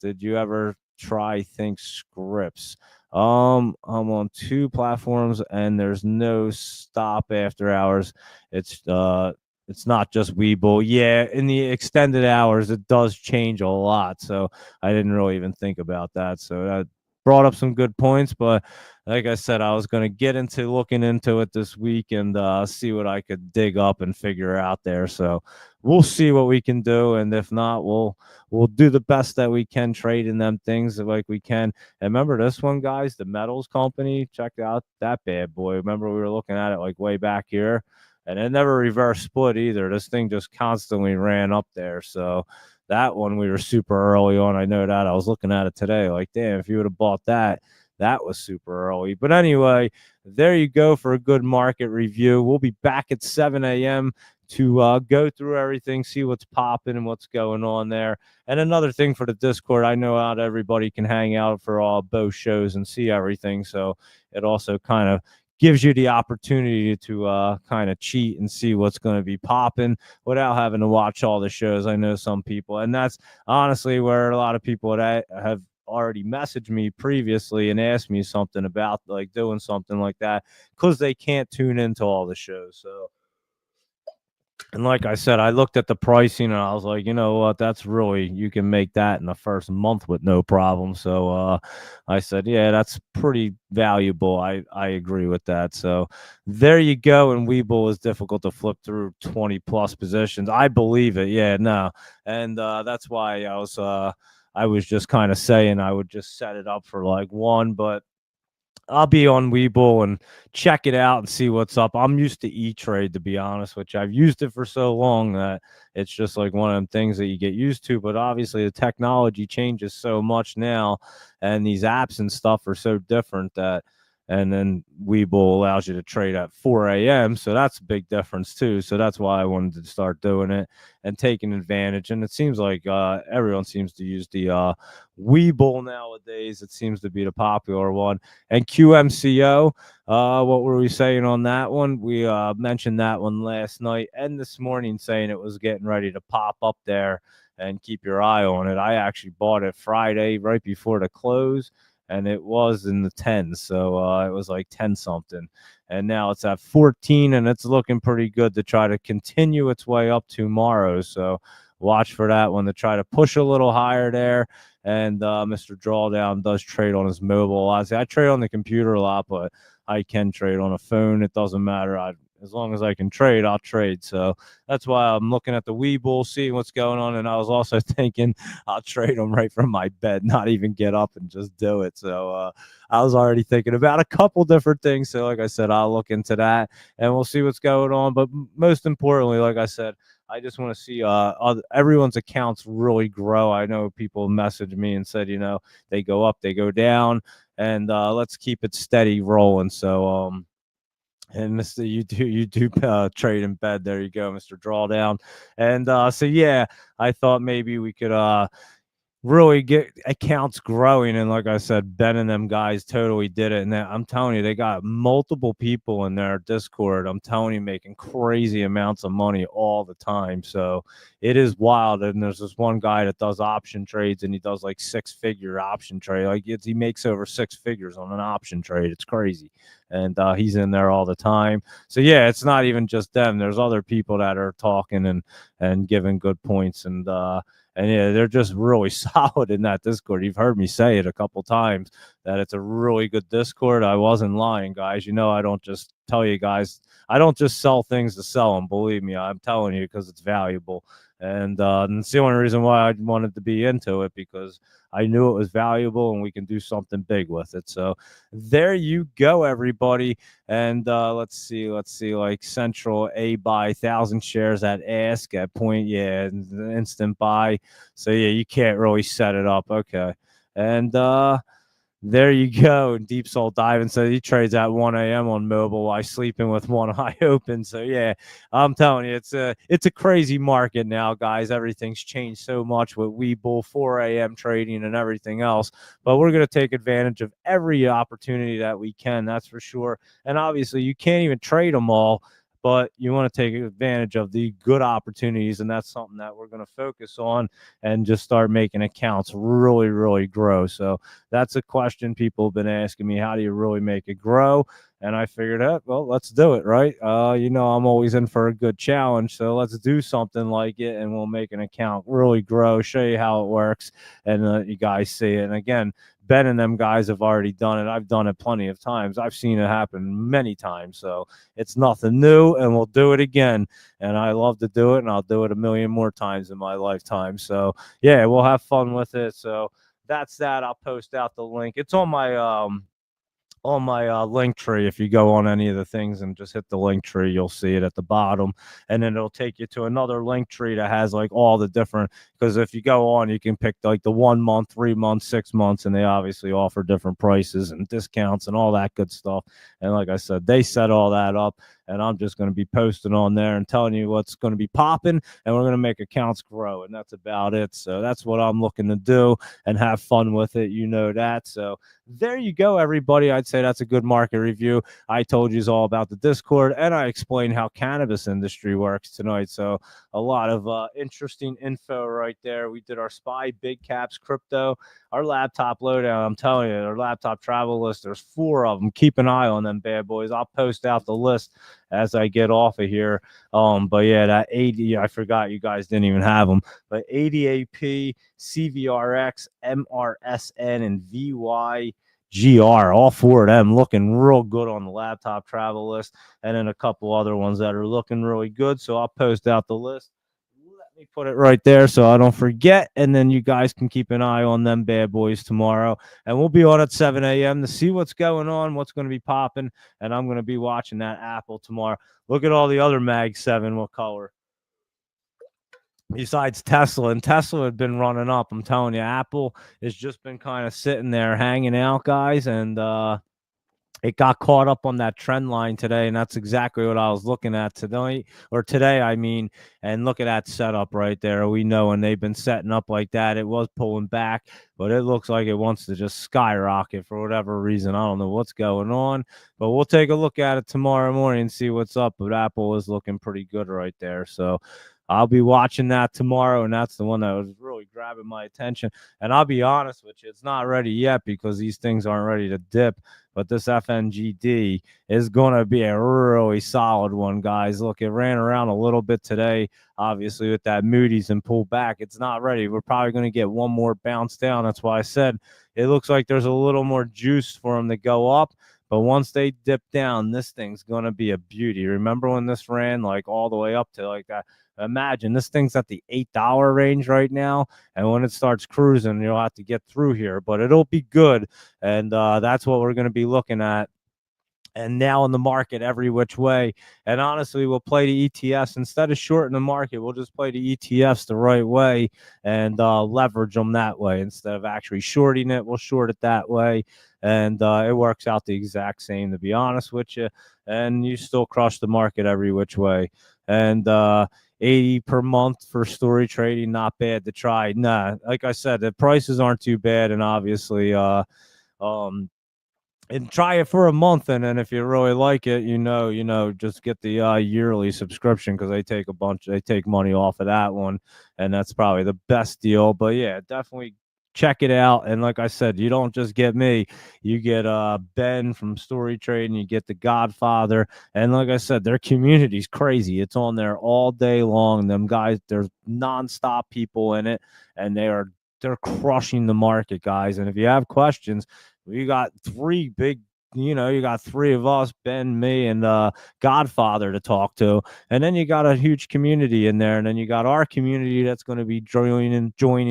did you ever try Think Scripts? I'm on 2 platforms and there's no stop after hours. It's not just Webull. Yeah, in the extended hours, it does change a lot. So I didn't really even think about that. So that brought up some good points. But like I said, I was going to get into looking into it this week and see what I could dig up and figure out there. So we'll see what we can do. And if not, we'll do the best that we can trading them things like we can. And remember this one, guys, the metals company. Check out that bad boy. Remember we were looking at it like way back here, and it never reverse split either. This thing just constantly ran up there. So that one we were super early on. I know that. I was looking at it today, like, damn, if you would have bought that, that was super early. But anyway, there you go for a good market review. We'll be back at 7 a.m. to go through everything, see what's popping and what's going on there. And another thing for the Discord, I know not everybody can hang out for all both shows and see everything. So it also kind of gives you the opportunity to kind of cheat and see what's going to be popping without having to watch all the shows. I know some people, and that's honestly where a lot of people that have already messaged me previously and asked me something about like doing something like that because they can't tune into all the shows. So, and like I said, I looked at the pricing and I was like, you know what, that's really, you can make that in the first month with no problem. So I said, yeah, that's pretty valuable. I agree with that. So there you go. And Webull is difficult to flip through 20 plus positions. I believe it. Yeah, no. And that's why I was just kind of saying I would just set it up for like one, but I'll be on Webull and check it out and see what's up. I'm used to E-Trade, to be honest, which I've used it for so long that it's just like one of them things that you get used to. But obviously, the technology changes so much now, and these apps and stuff are so different that. And then Webull allows you to trade at 4 a.m. So that's a big difference too. So that's why I wanted to start doing it and taking advantage. And it seems like everyone seems to use the Webull nowadays. It seems to be the popular one. And QMCO, what were we saying on that one? We mentioned that one last night and this morning, saying it was getting ready to pop up there, and keep your eye on it. I actually bought it Friday right before the close, and it was in the 10s. So it was like 10 something. And now it's at 14, and it's looking pretty good to try to continue its way up tomorrow. So watch for that one to try to push a little higher there. And Mr. Drawdown does trade on his mobile a lot. See, I trade on the computer a lot, but I can trade on a phone. It doesn't matter. As long as I can trade, I'll trade. So that's why I'm looking at the Webull, seeing what's going on. And I was also thinking I'll trade them right from my bed, not even get up and just do it. So I was already thinking about a couple different things. So like I said, I'll look into that and we'll see what's going on. But most importantly, like I said, I just want to see everyone's accounts really grow. I know people messaged me and said, you know, they go up, they go down, and let's keep it steady rolling. So and Mr. You do trade in bed. There you go, Mr. Drawdown. And so yeah, I thought maybe we could really get accounts growing. And like I said, Ben and them guys totally did it. And I'm telling you, they got multiple people in their Discord. I'm telling you, making crazy amounts of money all the time. So it is wild. And there's this one guy that does option trades, and he does like 6-figure option trade. Like he makes over 6 figures on an option trade. It's crazy. And he's in there all the time. So yeah, it's not even just them. There's other people that are talking and giving good points. And yeah, they're just really solid in that Discord. You've heard me say it a couple times that it's a really good Discord. I wasn't lying, guys. You know, I don't just tell you guys, I don't just sell things to sell them. Believe me, I'm telling you because it's valuable. And it's the only reason why I wanted to be into it, because I knew it was valuable and we can do something big with it. So there you go, everybody. And let's see, like Central A buy 1,000 shares at ask at point, yeah, instant buy. So yeah, you can't really set it up. Okay. And there you go. Deep Soul Diving said he trades at 1 a.m. on mobile while sleeping with one eye open. So yeah, I'm telling you, it's a crazy market now, guys. Everything's changed so much with Webull, 4 a.m. trading and everything else. But we're gonna take advantage of every opportunity that we can. That's for sure. And obviously, you can't even trade them all, but you want to take advantage of the good opportunities, and that's something that we're going to focus on and just start making accounts really grow. So that's a question people have been asking me: how do you really make it grow? And I figured out, well, let's do it, right? I'm always in for a good challenge, so let's do something like it, and we'll make an account really grow, show you how it works, and you guys see it. And again, Ben and them guys have already done it. I've done it plenty of times. I've seen it happen many times. So it's nothing new, and we'll do it again. And I love to do it, and I'll do it a million more times in my lifetime. So yeah, we'll have fun with it. So that's that. I'll post out the link. It's on my link tree. If you go on any of the things and just hit the link tree, you'll see it at the bottom, and then it'll take you to another link tree that has like all the different, because if you go on, you can pick like the 1 month, 3 months, 6 months, and they obviously offer different prices and discounts and all that good stuff. And like I said, they set all that up, and I'm just going to be posting on there and telling you what's going to be popping, and we're going to make accounts grow, and that's about it. So that's what I'm looking to do and have fun with it, that. So there you go, everybody. I'd say that's a good market review. I told you all about the Discord, and I explained how cannabis industry works tonight. So a lot of interesting info right there. We did our SPY, big caps, crypto, our laptop lowdown. I'm telling you, our laptop travel list, there's 4 of them. Keep an eye on them bad boys. I'll post out the list as I get off of here. But yeah, that 80, I forgot you guys didn't even have them, but ADAP, CVRX, MRSN, and VYGR, all 4 of them looking real good on the laptop travel list, and then a couple other ones that are looking really good. So I'll post out the list. Let me put it right there so I don't forget, and then you guys can keep an eye on them bad boys tomorrow. And we'll be on at 7 a.m. to see what's going on, what's going to be popping, and I'm going to be watching that Apple tomorrow. Look at all the other Mag 7. What color? Besides Tesla, and Tesla had been running up. I'm telling you, Apple has just been kind of sitting there hanging out, guys, and it got caught up on that trend line today, and that's exactly what I was looking at tonight, or today, I mean. And look at that setup right there. We know when they've been setting up like that, it was pulling back, but it looks like it wants to just skyrocket for whatever reason. I don't know what's going on, but we'll take a look at it tomorrow morning and see what's up. But Apple is looking pretty good right there. So I'll be watching that tomorrow, and that's the one that was really grabbing my attention. And I'll be honest with you, it's not ready yet because these things aren't ready to dip. But this FNGD is going to be a really solid one, guys. Look, it ran around a little bit today, obviously, with that Moody's and pulled back. It's not ready. We're probably going to get one more bounce down. That's why I said it looks like there's a little more juice for them to go up. But once they dip down, this thing's going to be a beauty. Remember when this ran like all the way up to like that? Imagine this thing's at the $8 range right now, and when it starts cruising, you'll have to get through here, but it'll be good. And that's what we're going to be looking at. And now in the market every which way. And honestly, we'll play the ETFs instead of shorting the market. We'll just play the ETFs the right way and leverage them that way instead of actually shorting it. We'll short it that way, and it works out the exact same, to be honest with you. And you still crush the market every which way. And 80 per month for story trading, not bad to try. Nah, like I said, the prices aren't too bad, and obviously um and try it for a month, and then if you really like it, just get the yearly subscription, because they take money off of that one, and that's probably the best deal. But yeah, definitely check it out. And like I said, you don't just get me, you get Ben from Story Trade, and you get the Godfather. And like I said, their community's crazy. It's on there all day long. Them guys, there's nonstop people in it, and they're crushing the market, guys. And if you have questions, we got 3 big you got three of us, Ben, me, and Godfather to talk to, and then you got a huge community in there, and then you got our community that's going to be joining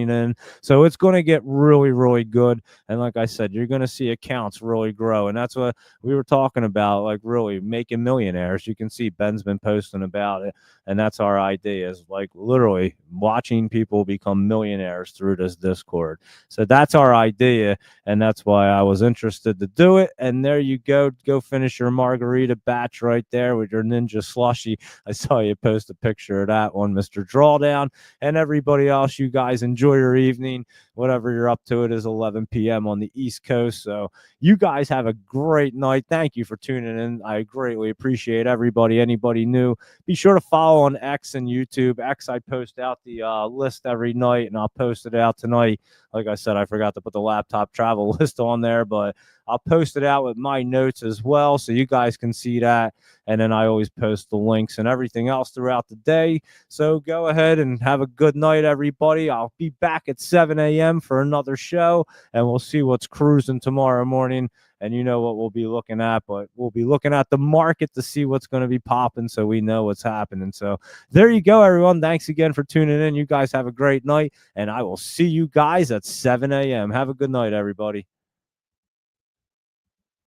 in. So it's going to get really, really good. And like I said, you're going to see accounts really grow, and that's what we were talking about, like really making millionaires. You can see Ben's been posting about it, and that's our idea, is like literally watching people become millionaires through this Discord. So that's our idea, and that's why I was interested to do it. And there you go finish your margarita batch right there with your Ninja Slushy. I saw you post a picture of that one, Mr. Drawdown. And everybody else, you guys enjoy your evening, whatever you're up to. It is 11 p.m. on the East Coast, so you guys have a great night. Thank you for tuning in. I greatly appreciate everybody. Anybody new, be sure to follow on X and YouTube. X, I post out the list every night, and I'll post it out tonight. Like I said, I forgot to put the laptop travel list on there, but I'll post it out with my notes as well, so you guys can see that. And then I always post the links and everything else throughout the day. So go ahead and have a good night, everybody. I'll be back at 7 a.m. for another show, and we'll see what's cruising tomorrow morning. And you know what we'll be looking at, but we'll be looking at the market to see what's going to be popping, so we know what's happening. So there you go, everyone. Thanks again for tuning in. You guys have a great night, and I will see you guys at 7 a.m. Have a good night, everybody.